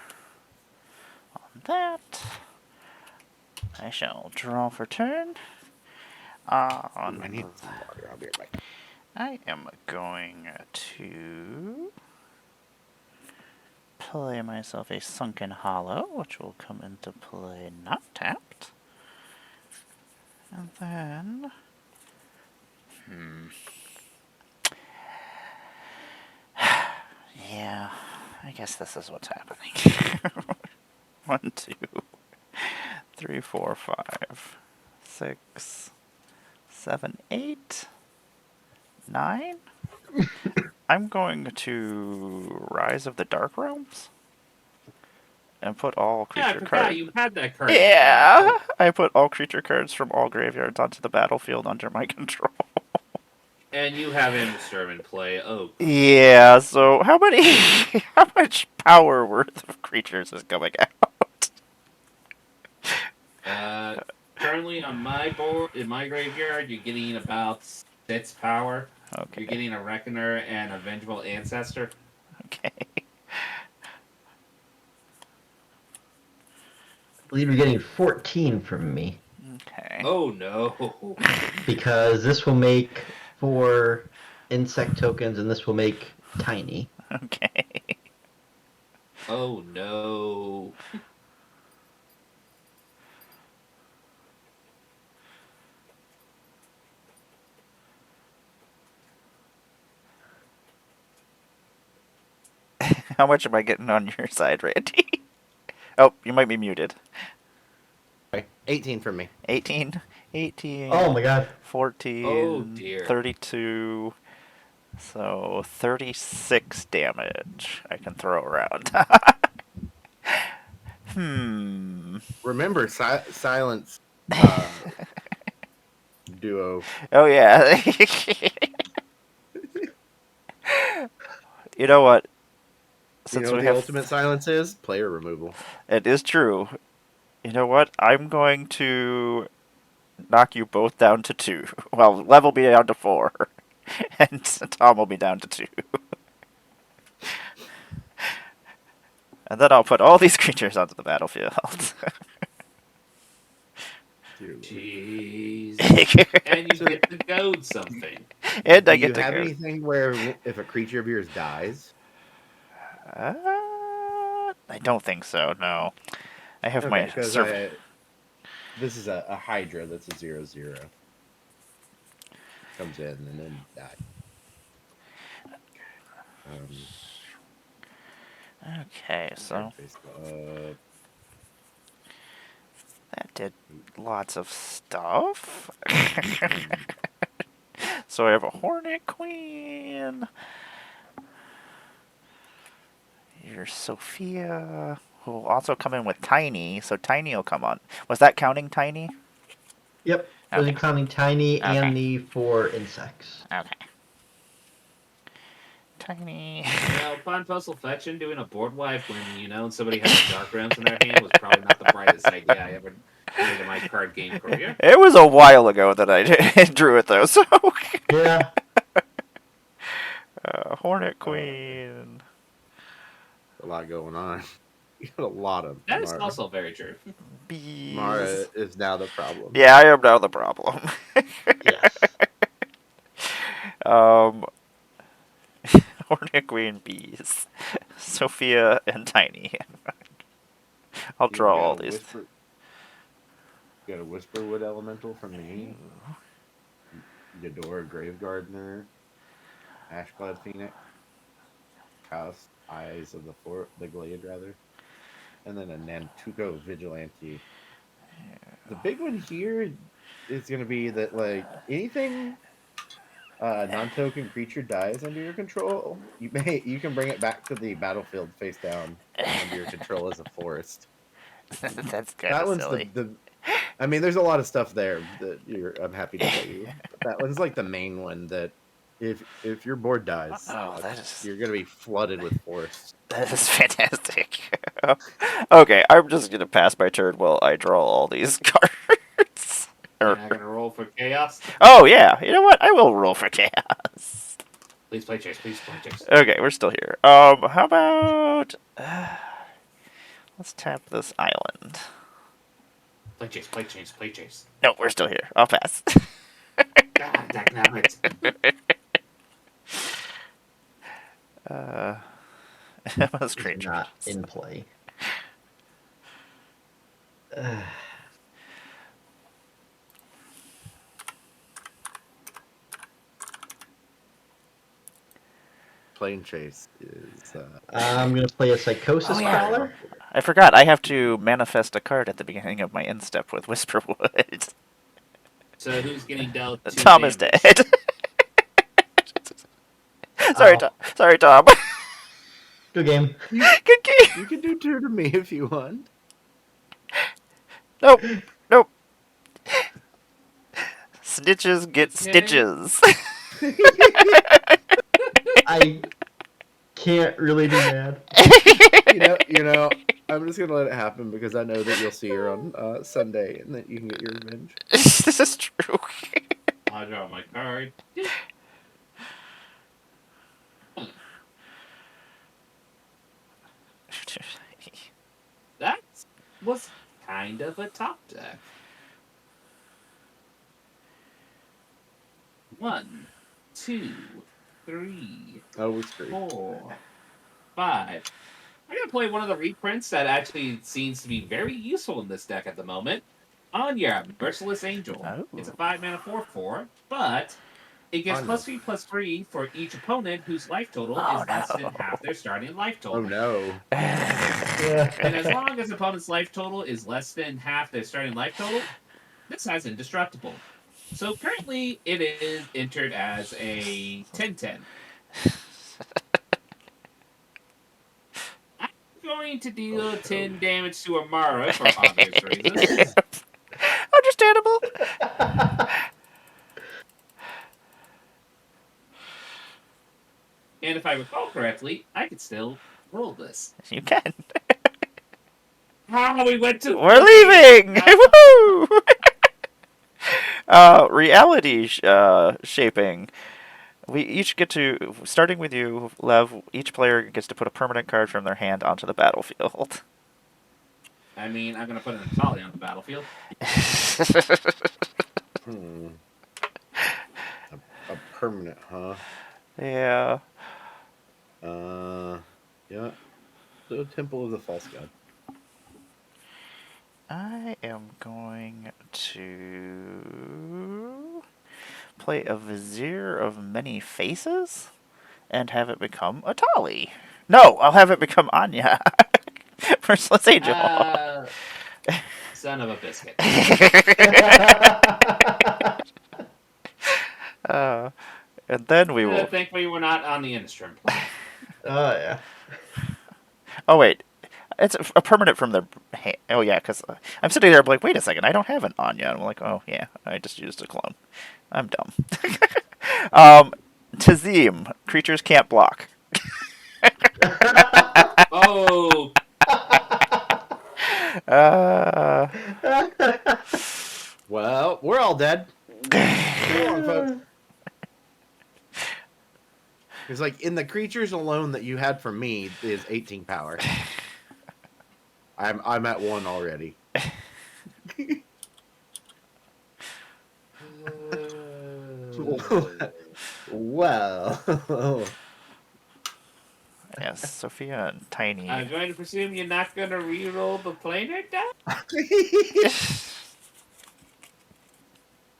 on that. I shall draw for turn. I need some water. I'll be right back. I am going to play myself a Sunken Hollow, which will come into play not tapped. And then... yeah, I guess this is what's happening. 1, 2, 3, 4, 5, 6, 7, 8, 9. I'm going to Rise of the Dark Realms and put all Yeah, I creature forgot cards. you had that card. Yeah, I put all creature cards from all graveyards onto the battlefield under my control. And you have Imsturm in play. Oh. Yeah, so how much power worth of creatures is coming out? Currently on my board, in my graveyard, you're getting about 6 power. Okay. You're getting a Reckoner and a Vengeful Ancestor. Okay. I believe you're getting 14 from me. Okay. Oh no. Because this will make 4 insect tokens, and this will make tiny. Okay. Oh no. How much am I getting on your side, Randy? Oh, you might be muted. 18 for me. 18, 18, Oh my god. 14, Oh, dear. 32, so 36 damage I can throw around. Remember, silence duo. Oh, yeah. You know what? You know what the ultimate silence is? Player removal. It is true. You know what? I'm going to knock you both down to 2. Well, Lev will be down to 4, and Tom will be down to 2. And then I'll put all these creatures onto the battlefield. Jeez. And you get to goad something. And I Do you get to have go. anything where if a creature of yours dies? I don't think so, no. I have my... because this is a Hydra that's a 0/0. Comes in and then dies. Okay, so that did lots of stuff. So I have a Hornet Queen. Here's Sophia, who will also come in with Tiny, so Tiny will come on. Was that counting Tiny? Yep. Okay. Those are counting tiny Okay. and the 4 insects. Okay. Tiny. Upon postal fetching, doing a board wipe when, somebody has dark realms in their hand was probably not the brightest idea I ever made in my card game career. It was a while ago that I drew it, though, so... Yeah. Hornet Queen. A lot going on. You got a lot of That is Mara. also very true. Bees. Mara is now the problem. Yeah, I am now the problem. Yes. Hornet Queen, Bees, Sophia, and Tiny. I'll draw all these. You got a Whisperwood Elemental from me. Yadora Grave Gardener. Ashclad Phoenix. House Eyes of the Glade, rather. And then a Nantuko Vigilante. The big one here is going to be that, anything non-token creature dies under your control, you can bring it back to the battlefield face down under your control as a forest. That's kind That of one's silly. I mean, there's a lot of stuff there that I'm happy to tell you. But that one's the main one that if your board dies, you're going to be flooded with forests. That is fantastic. Okay, I'm just going to pass my turn while I draw all these cards. You're not gonna roll for chaos? Oh, yeah. You know what? I will roll for chaos. Please play chase. Please play chase. Okay, we're still here. How about... let's tap this island. Play chase. Play chase. Play chase. No, we're still here. I'll pass. God, dagnabbit. Most It's creatures. not in play. Planechase is... I'm going to play a Psychosis Crawler. I forgot. I have to manifest a card at the beginning of my end step with Whisperwood. So who's getting dealt 2 Tom is damage? dead. Sorry, Ow. Tom. Sorry, Tom. Good game. Good game. You can do 2 to me if you want. Nope. Nope. Snitches get Okay. stitches. I can't really be mad. I'm just gonna let it happen because I know that you'll see her on Sunday and that you can get your revenge. This is true. I'll draw my card. That was kind of a top deck. 1, 2, 3, Oh, it's great. 4, 5. I'm going to play one of the reprints that actually seems to be very useful in this deck at the moment. Anya, Merciless Angel. Oh. It's a 5-mana 4/4, but it gets Anya. +3/+3 for each opponent whose life total is less than half their starting life total. Oh no. And as long as opponent's life total is less than half their starting life total, this guy's indestructible. So currently, it is entered as a 10/10. I'm going to deal 10 damage to Amara for obvious reasons. Understandable. And if I recall correctly, I could still roll this. You can. Ah, we went to... We're leaving. Woohoo! Reality shaping. We each get to, starting with you, Lev, each player gets to put a permanent card from their hand onto the battlefield. I mean, I'm gonna put an Atali on the battlefield. Hmm. A permanent, huh? Yeah. Yeah. The Temple of the False God. I am going to play a Vizier of Many Faces and have it become a Tali. No, I'll have it become Anya. Merciless Angel. Son of a biscuit. And then we will. Thankfully, we're not on the Innistrad planet. Oh yeah. Oh, wait. It's a permanent from the. Oh, yeah, because I'm sitting there like, wait a second, I don't have an Anya. And I'm like, oh, yeah, I just used a clone. I'm dumb. Tazim. Creatures can't block. Oh, Uh, Well, we're all dead. Come on, folks. It's like in the creatures alone that you had from me is 18 power. I'm at 1 already. Well. yes, Sophia and Tiny. I'm going to presume you're not going to re-roll the planar die?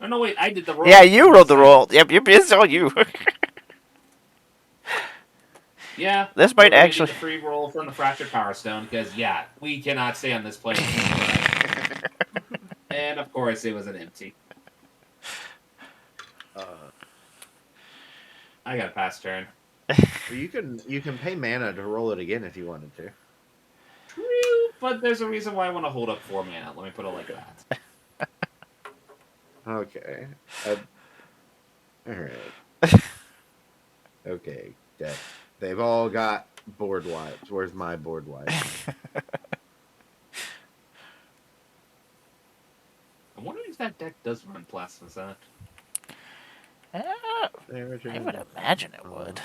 Oh, no, wait, I did the roll. Yeah, you rolled the roll. Yep, it's all you. Yeah. This might we're gonna actually- do the free roll from the Fractured Power Stone, because, yeah, we cannot stay on this plane. And, of course, it was an empty. I got a pass turn. You can pay mana to roll it again if you wanted to. True, but there's a reason why I want to hold up 4 mana. Let me put it like that. Okay. Alright. Okay. Dead. They've all got board wipes. Where's my board wipe? I'm wondering if that deck does run Plasma Set. I would imagine it would.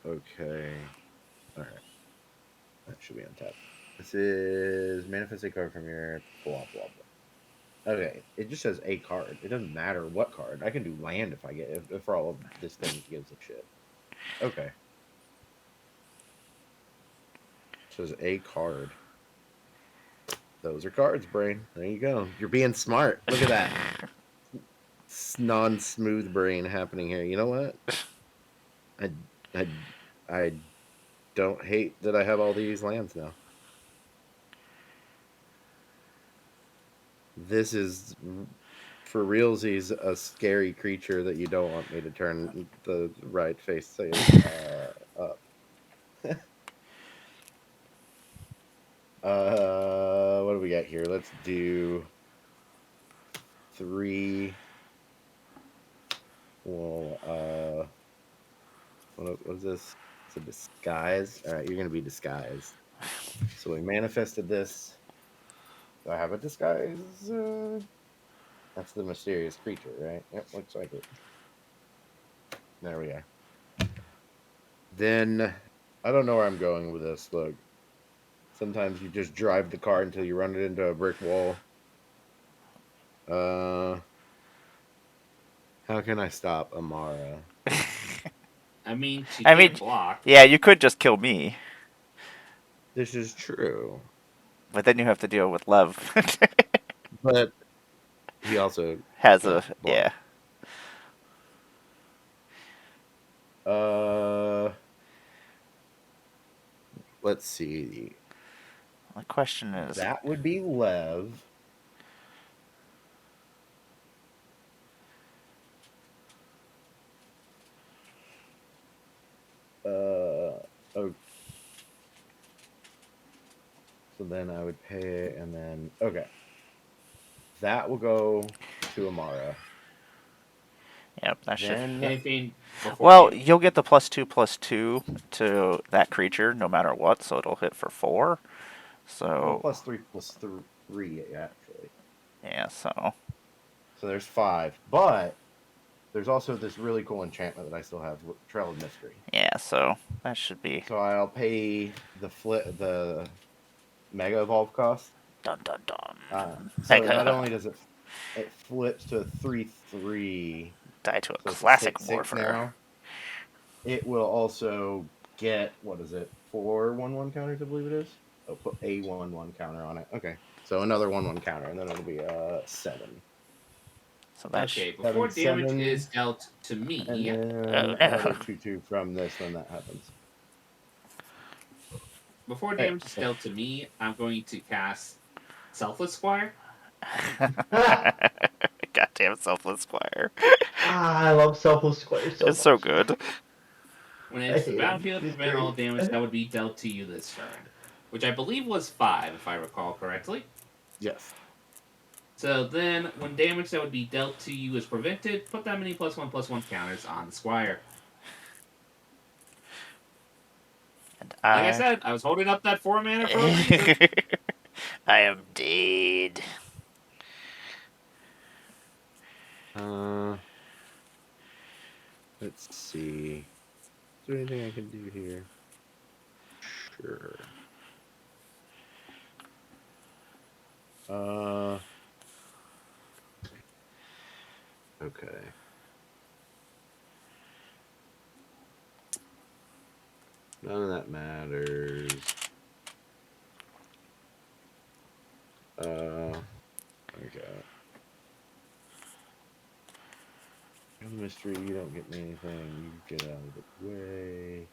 Okay. Alright. That should be on top. This is manifest a card from your blah blah blah. Okay, it just says a card. It doesn't matter what card. I can do land if I get if for all of this thing gives a shit. Okay. It says a card. Those are cards, brain. There you go. You're being smart. Look at that. Non-smooth brain happening here. You know what? I don't hate that I have all these lands now. This is, for realsies, a scary creature that you don't want me to turn the right face up. What do we got here? Let's do 3. Well, what is this? It's a disguise. All right, you're gonna be disguised. So we manifested this. Do I have a disguise? That's the mysterious creature, right? Yep, looks like it. There we are. Then I don't know where I'm going with this. Look, sometimes you just drive the car until you run it into a brick wall. How can I stop Amara? I mean, she can't block. Yeah, you could just kill me, This is true, but then you have to deal with Lev. but he also Has can't a block. yeah. Let's see. The question is, That would be Lev. Oh. So then I would pay it, and then okay. That will go to Amara. Yep, that should. Then Anything before Well, damage? you'll get the +2/+2 to that creature no matter what, so it'll hit for 4. well, So +3/+3 actually. yeah, so So there's 5, but there's also this really cool enchantment that I still have, Trail of Mystery. yeah, so that should be So I'll pay the Mega Evolve cost. dun dun dun. So not only does it flips to a 3/3, Die to a so it's a classic 6/6 morpher. now. It will also get, what is it, 4 1/1 counters, I believe it is. I'll put a 1/1 counter on it. Okay, so another 1/1 counter, and then it'll be 7. So that's Okay, before 7 damage 7, is dealt to and me, then another 2/2 from this when that happens. before Hey, damage is dealt to me, I'm going to cast Selfless Squire. goddamn Selfless Squire. I love Selfless Squire so It's so much. good. When I it's the hate him. battlefield, He's prevent all great. damage that would be dealt to you this turn, which I believe was 5, if I recall correctly. yes. So then, when damage that would be dealt to you is prevented, put that many +1/+1 counters on the Squire. And Like I said, I was holding up that 4 mana for a reason. I am dead. Let's see. Is there anything I can do here? Sure. Okay. None of that matters. Okay. Mystery, you don't get me anything. You get out of the way.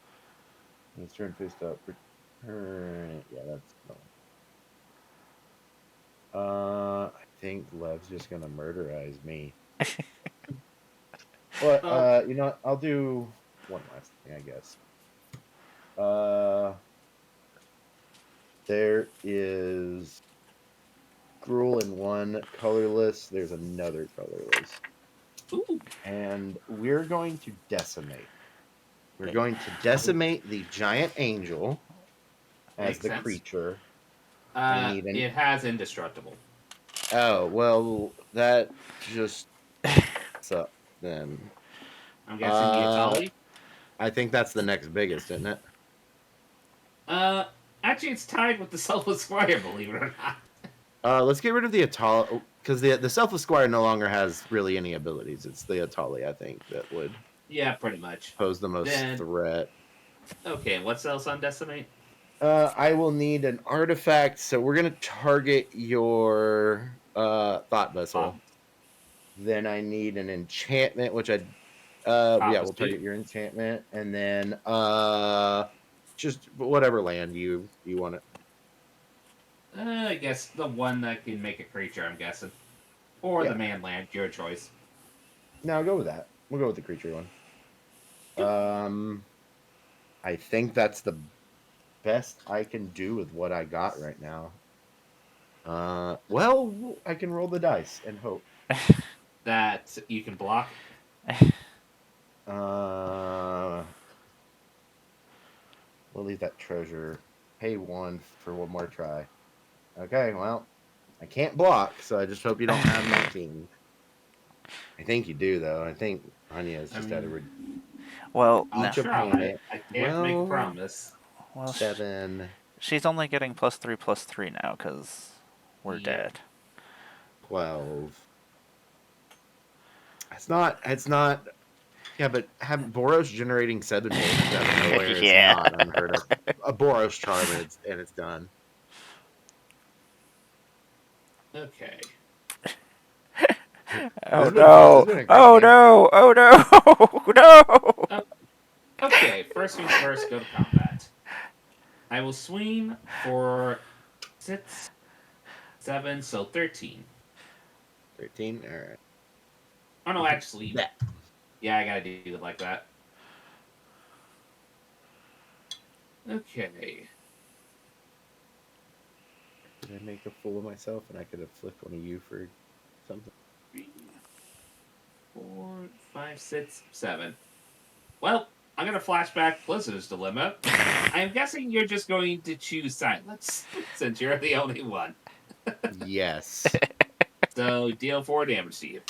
When it's turn faced up, return it. Yeah, that's fine. I think Lev's just gonna murderize me. But you know what? I'll do one last thing, I guess. There is Gruul in one colorless. There's another colorless. Ooh, And we're going to decimate. We're going to decimate the giant angel as makes the sense. creature. I need It has Indestructible. Oh, well, that just sucks then. I'm guessing the Atali. I think that's the next biggest, isn't it? Actually, it's tied with the Selfless Squire, believe it or not. Let's get rid of the Atali, because the Selfless Squire no longer has really any abilities. It's the Atali, I think, that would Yeah, pretty much. pose the most Then, threat. okay, what's else on Decimate? I will need an artifact, so we're gonna target your thought vessel. Then I need an enchantment, which I yeah, we'll target your enchantment, and then just whatever land you want it. I guess the one that can make a creature, I'm guessing. Or Yeah. the man land, your choice. No, I'll go with that. We'll go with the creature one. I think that's the best I can do with what I got right now. Well, I can roll the dice and hope. That you can block. We'll leave that treasure. Pay 1 for one more try. Okay, well, I can't block, so I just hope you don't have 19. I think you do, though. I think Anya is just at a Well, I'll no. each try. opponent. I can't make a promise. Well, 7, she's only getting +3/+3 now because we're Yep. dead. 12. It's not. Yeah, but have Boros generating 7 damage out of nowhere Yeah. is not unheard of. A Boros charm and it's done. Okay. Oh This no! has been a great Oh game. no! Oh no! No! Okay, first things first, go to combat. I will swing for 6, 7, so 13. 13? Alright. Oh no, actually, Yeah. yeah, I gotta do it like that. Okay. Did I make a fool of myself and I could have flipped one of you for something? 3, 4, 5, 6, 7. Well, I'm going to flashback Blizzard's dilemma. I'm guessing you're just going to choose silence, since you're the only one. Yes. So, deal 4 damage to you.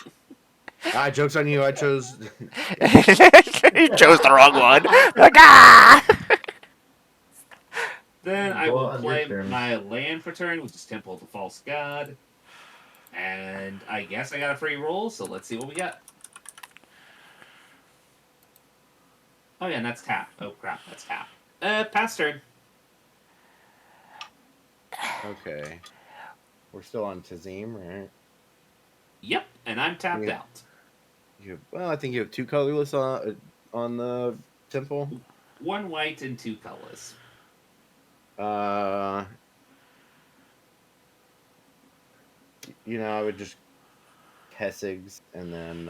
Joke's on you. I chose. You chose the wrong one. Like, ah! Then I Go will on your play terms. my land for turn, which is Temple of the False God. And I guess I got a free roll, so let's see what we got. Oh yeah, and that's tap. Oh crap, that's tap. Pass turn. Okay. We're still on Tazim, right? Yep, and I'm tapped Yeah. out. Well, I think you have 2 colorless on the temple. 1 white and 2 colorless. I would just Kessigs and then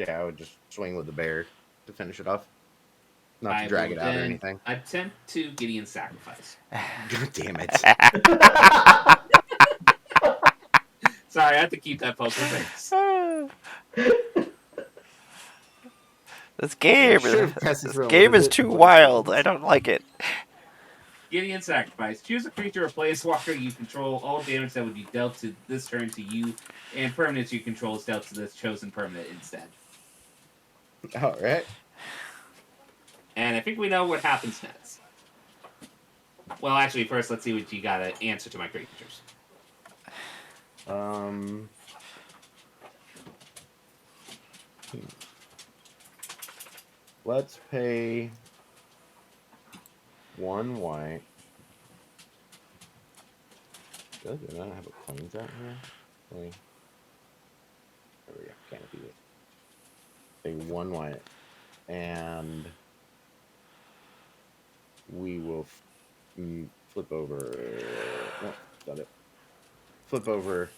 I would just swing with the bear to finish it off. Not to drag it out or anything. Attempt to Gideon sacrifice. God damn it. Sorry, I have to keep that poker face. This game is too wild. I don't like it. Gideon sacrifice. Choose a creature or planeswalker you control. All damage that would be dealt to this turn to you, and permanents you control is dealt to this chosen permanent instead. All right. And I think we know what happens next. Well, actually, first let's see what you got to answer to my creatures. Let's pay 1 white. Do I not have a plains out here? Wait. There we go. Canopy it. Pay 1 white. And we will flip over. No, got it. Flip over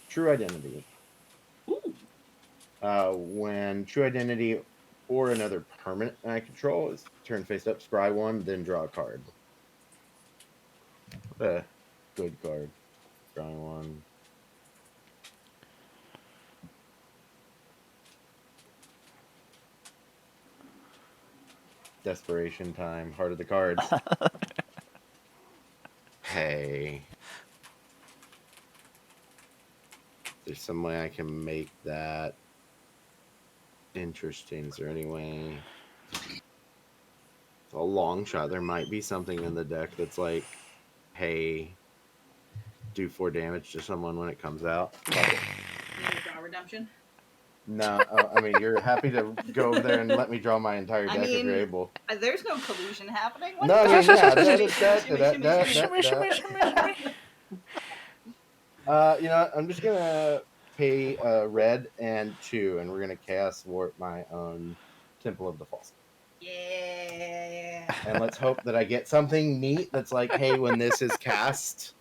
True Identity. Ooh. When True Identity or another permanent I control is turn face up, scry 1, then draw a card. What a good card. Scry 1. Desperation time. Heart of the cards. Hey. There's some way I can make that interesting. Is there any way? It's a long shot. There might be something in the deck that's like, hey, do 4 damage to someone when it comes out. Draw redemption. No, I mean, you're happy to go over there and let me draw my entire deck if you're able. There's no collusion happening. What No, I mean, I'm just gonna pay red and 2, and we're gonna chaos warp my own Temple of the False. Yeah. And let's hope that I get something neat that's like, hey, when this is cast.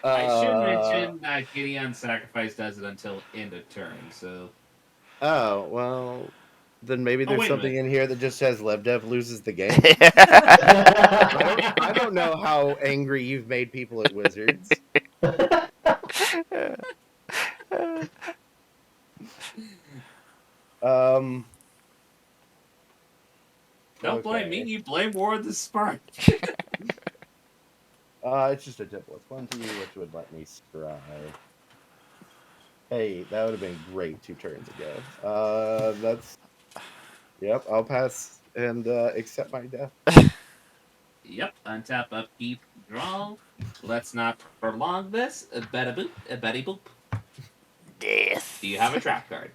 I should mention that Gideon sacrifice does it until end of turn, so. Oh, well, then maybe there's something in here that just says LevDev loses the game. I don't know how angry you've made people at Wizards. Don't blame me, you blame War of the Spark. It's just a temple. It's 1 to you, which would let me scry. Hey, that would have been great 2 turns ago. Yep, I'll pass and accept my death. Yep, untap, upkeep, draw. Let's not prolong this. Bada boop, betty boop. Death. Do you have a trap card?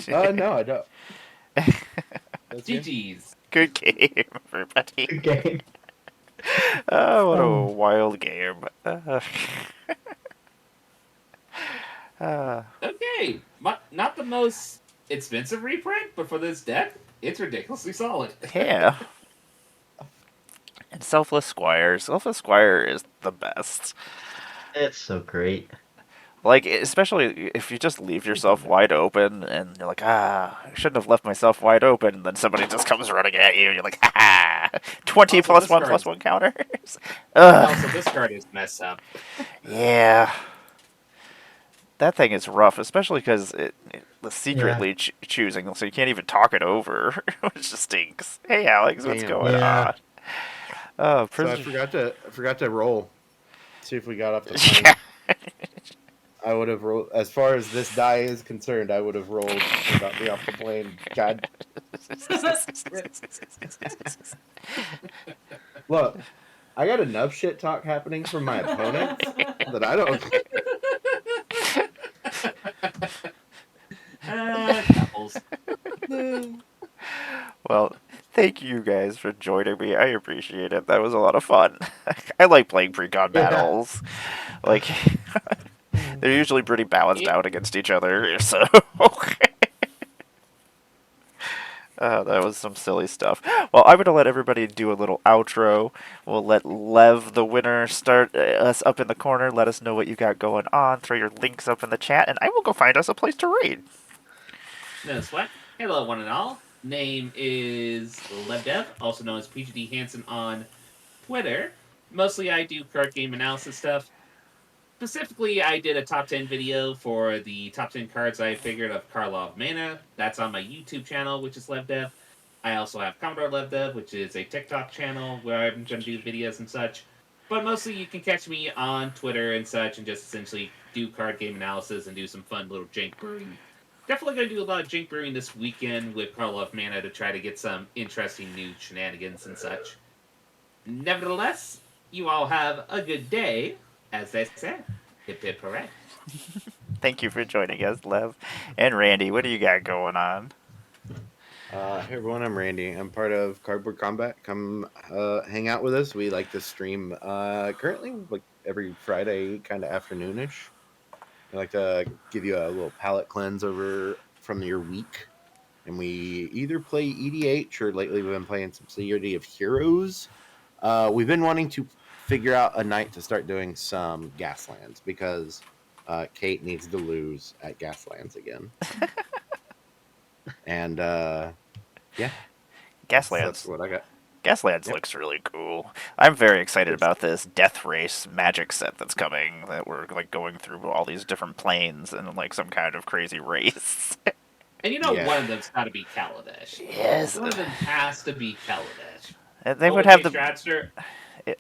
No, I don't. GG's. Good game, everybody. Good game. Oh, what a wild game. Okay, not the most expensive reprint, but for this deck, it's ridiculously solid. Yeah. And Selfless Squire. Selfless Squire is the best. It's so great. Like, especially if you just leave yourself wide open and you're like, I shouldn't have left myself wide open, and then somebody just comes running at you and you're like, 20 also, +1/+1 counters. Also, this card is messed up. Yeah. that thing is rough, especially because the secretly choosing, so you can't even talk it over, which just stinks. Hey, Alex, what's Damn. going Yeah. on? Oh, So I forgot to roll. See if we got off the plane. Yeah. I would have rolled. As far as this die is concerned, I would have rolled and got me off the plane. God, look, I got enough shit talk happening from my opponents that I don't. Couples. Well, thank you guys for joining me. I appreciate it. That was a lot of fun. I like playing pre-con Yeah. battles. Like, they're usually pretty balanced out against each other, so... that was some silly stuff. Well, I'm going to let everybody do a little outro. We'll let Lev, the winner, start us up in the corner. Let us know what you got going on. Throw your links up in the chat, and I will go find us a place to raid. No sweat. Hello, one and all. Name is LevDev, also known as PGD Hansen on Twitter. Mostly I do card game analysis stuff. Specifically, I did a top 10 video for the top 10 cards I figured of Karlov Manor. That's on my YouTube channel, which is LevDev. I also have Commodore LevDev, which is a TikTok channel where I'm going to do videos and such. But mostly you can catch me on Twitter and such and just essentially do card game analysis and do some fun little jank brewing. Definitely going to do a lot of jank brewing this weekend with Karlov Mana to try to get some interesting new shenanigans and such. Nevertheless, you all have a good day, as they say. Hip hip hooray. Thank you for joining us, Lev. And Randy, what do you got going on? Hey everyone, I'm Randy. I'm part of Cardboard Combat. Come hang out with us. We like to stream currently like every Friday, kind of afternoonish. I like to give you a little palate cleanse over from your week. And we either play EDH or lately we've been playing some City of Heroes. We've been wanting to figure out a night to start doing some Gaslands because Kate needs to lose at Gaslands again. And yeah, that's Gaslands. what I got. Gaslands looks really cool. I'm very excited about this Death Race magic set that's coming. That we're like going through all these different planes and like some kind of crazy race. And you know Yeah. one of them's got to be Kaladesh. Yes. One of them has to be Kaladesh. They would have the. Stratster.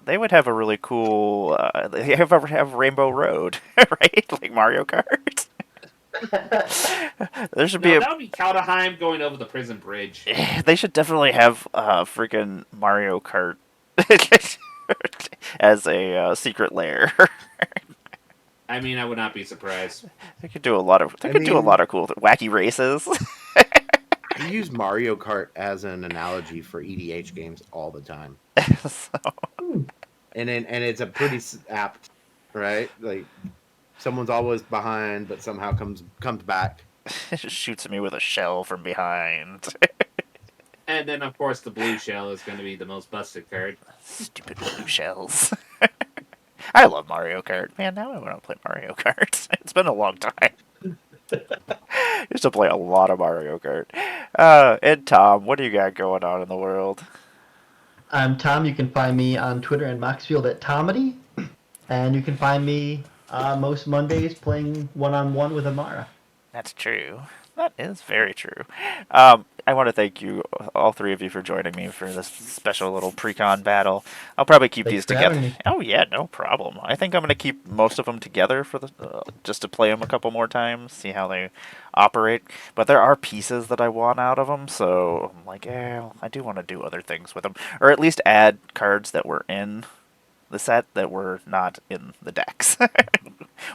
They would have a really cool. They have Rainbow Road, right? Like Mario Kart. There should be No, that would be Kaldheim going over the prison bridge. They should definitely have freaking Mario Kart as a secret lair. I mean, I would not be surprised. They could do a lot of. They could do a lot of cool wacky races. I use Mario Kart as an analogy for EDH games all the time, and it's a pretty apt, right? Like someone's always behind, but somehow comes back. Just shoots me with a shell from behind. And then, of course, the blue shell is going to be the most busted card. Stupid blue shells. I love Mario Kart. Man, now I want to play Mario Kart. It's been a long time. Used to play a lot of Mario Kart. And Tom, what do you got going on in the world? I'm Tom. You can find me on Twitter and Maxfield at Tomedy. And you can find me most Mondays playing one-on-one with Amara. That's true. That is very true. I want to thank you, all three of you, for joining me for this special little pre-con battle. I'll probably keep Thanks these for having together. me. Oh yeah, no problem. I think I'm going to keep most of them together for the just to play them a couple more times, see how they operate. But there are pieces that I want out of them, so I'm like, yeah, I do want to do other things with them, or at least add cards that were in the set that were not in the decks,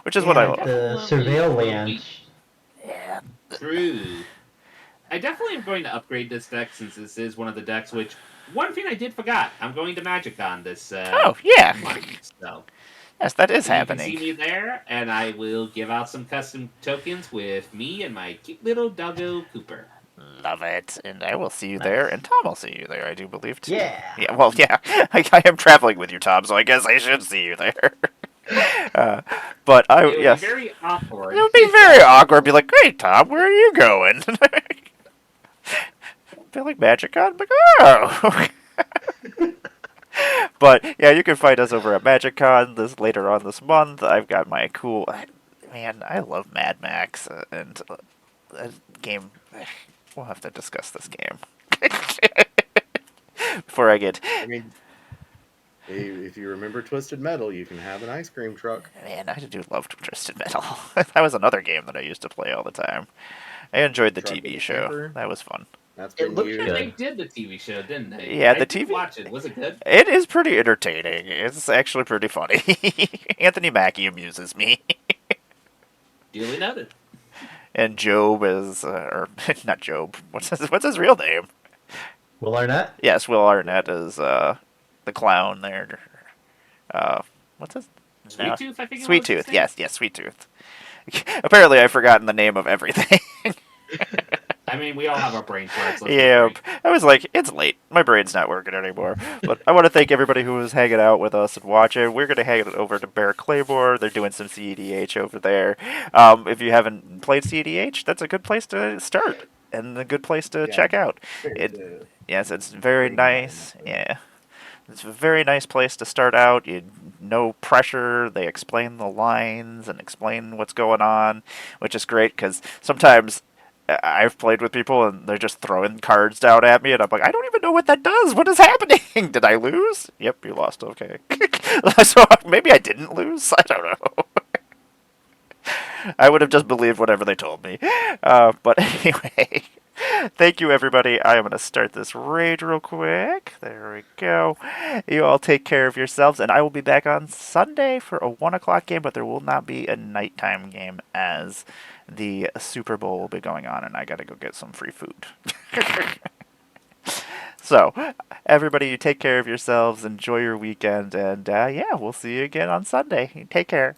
which is what I want. The Surveil land. Yeah. True. I definitely am going to upgrade this deck since this is one of the decks which... One thing I did forgot. I'm going to MagicCon this Oh, yeah. month, so... Yes, that is You happening. can see me there, and I will give out some custom tokens with me and my cute little doggo Cooper. Love it. And I will see you there, and Tom will see you there, I do believe, too. Yeah. Yeah, well, yeah. I am traveling with you, Tom, so I guess I should see you there. But It would yes. be very awkward. It would be very awkward. Be like, "Hey, Tom, where are you going?" Feel like MagicCon? Like, oh. But yeah, you can find us over at MagicCon later on this month. I've got my cool. Man, I love Mad Max, and that game. We'll have to discuss this game before I get. I mean, if you remember Twisted Metal, you can have an ice cream truck. Man, I do love Twisted Metal. That was another game that I used to play all the time. I enjoyed the Truck with TV a show. camper. That was fun. That's It been looked used. good. They did the TV show, didn't they? Yeah, I the did TV watch it. Was it good? It is pretty entertaining. It's actually pretty funny. Anthony Mackie amuses me. Duly noted. And Job is, or not Job. What's his real name? Will Arnett? Yes, Will Arnett is the clown there. What's his? Sweet Tooth, I think. Sweet Tooth. Yes, Sweet Tooth. Apparently, I've forgotten the name of everything. I mean, we all have our brain farts. let's be Yep. frank. I was like, it's late. My brain's not working anymore. But I want to thank everybody who was hanging out with us and watching. We're going to hang it over to Bear Claymore. They're doing some CEDH over there. If you haven't played CEDH, that's a good place to start and a good place to check out. Yes, it's very nice. Yeah. It's a very nice place to start out. No pressure. They explain the lines and explain what's going on, which is great because sometimes I've played with people and they're just throwing cards down at me, and I'm like, I don't even know what that does. What is happening? Did I lose? Yep, you lost. Okay. So maybe I didn't lose. I don't know. I would have just believed whatever they told me. But anyway, thank you, everybody. I am going to start this raid real quick. There we go. You all take care of yourselves, and I will be back on Sunday for a 1 o'clock game, but there will not be a nighttime game as the Super Bowl will be going on, and I got to go get some free food. So, everybody, you take care of yourselves, enjoy your weekend, and yeah, we'll see you again on Sunday. Take care.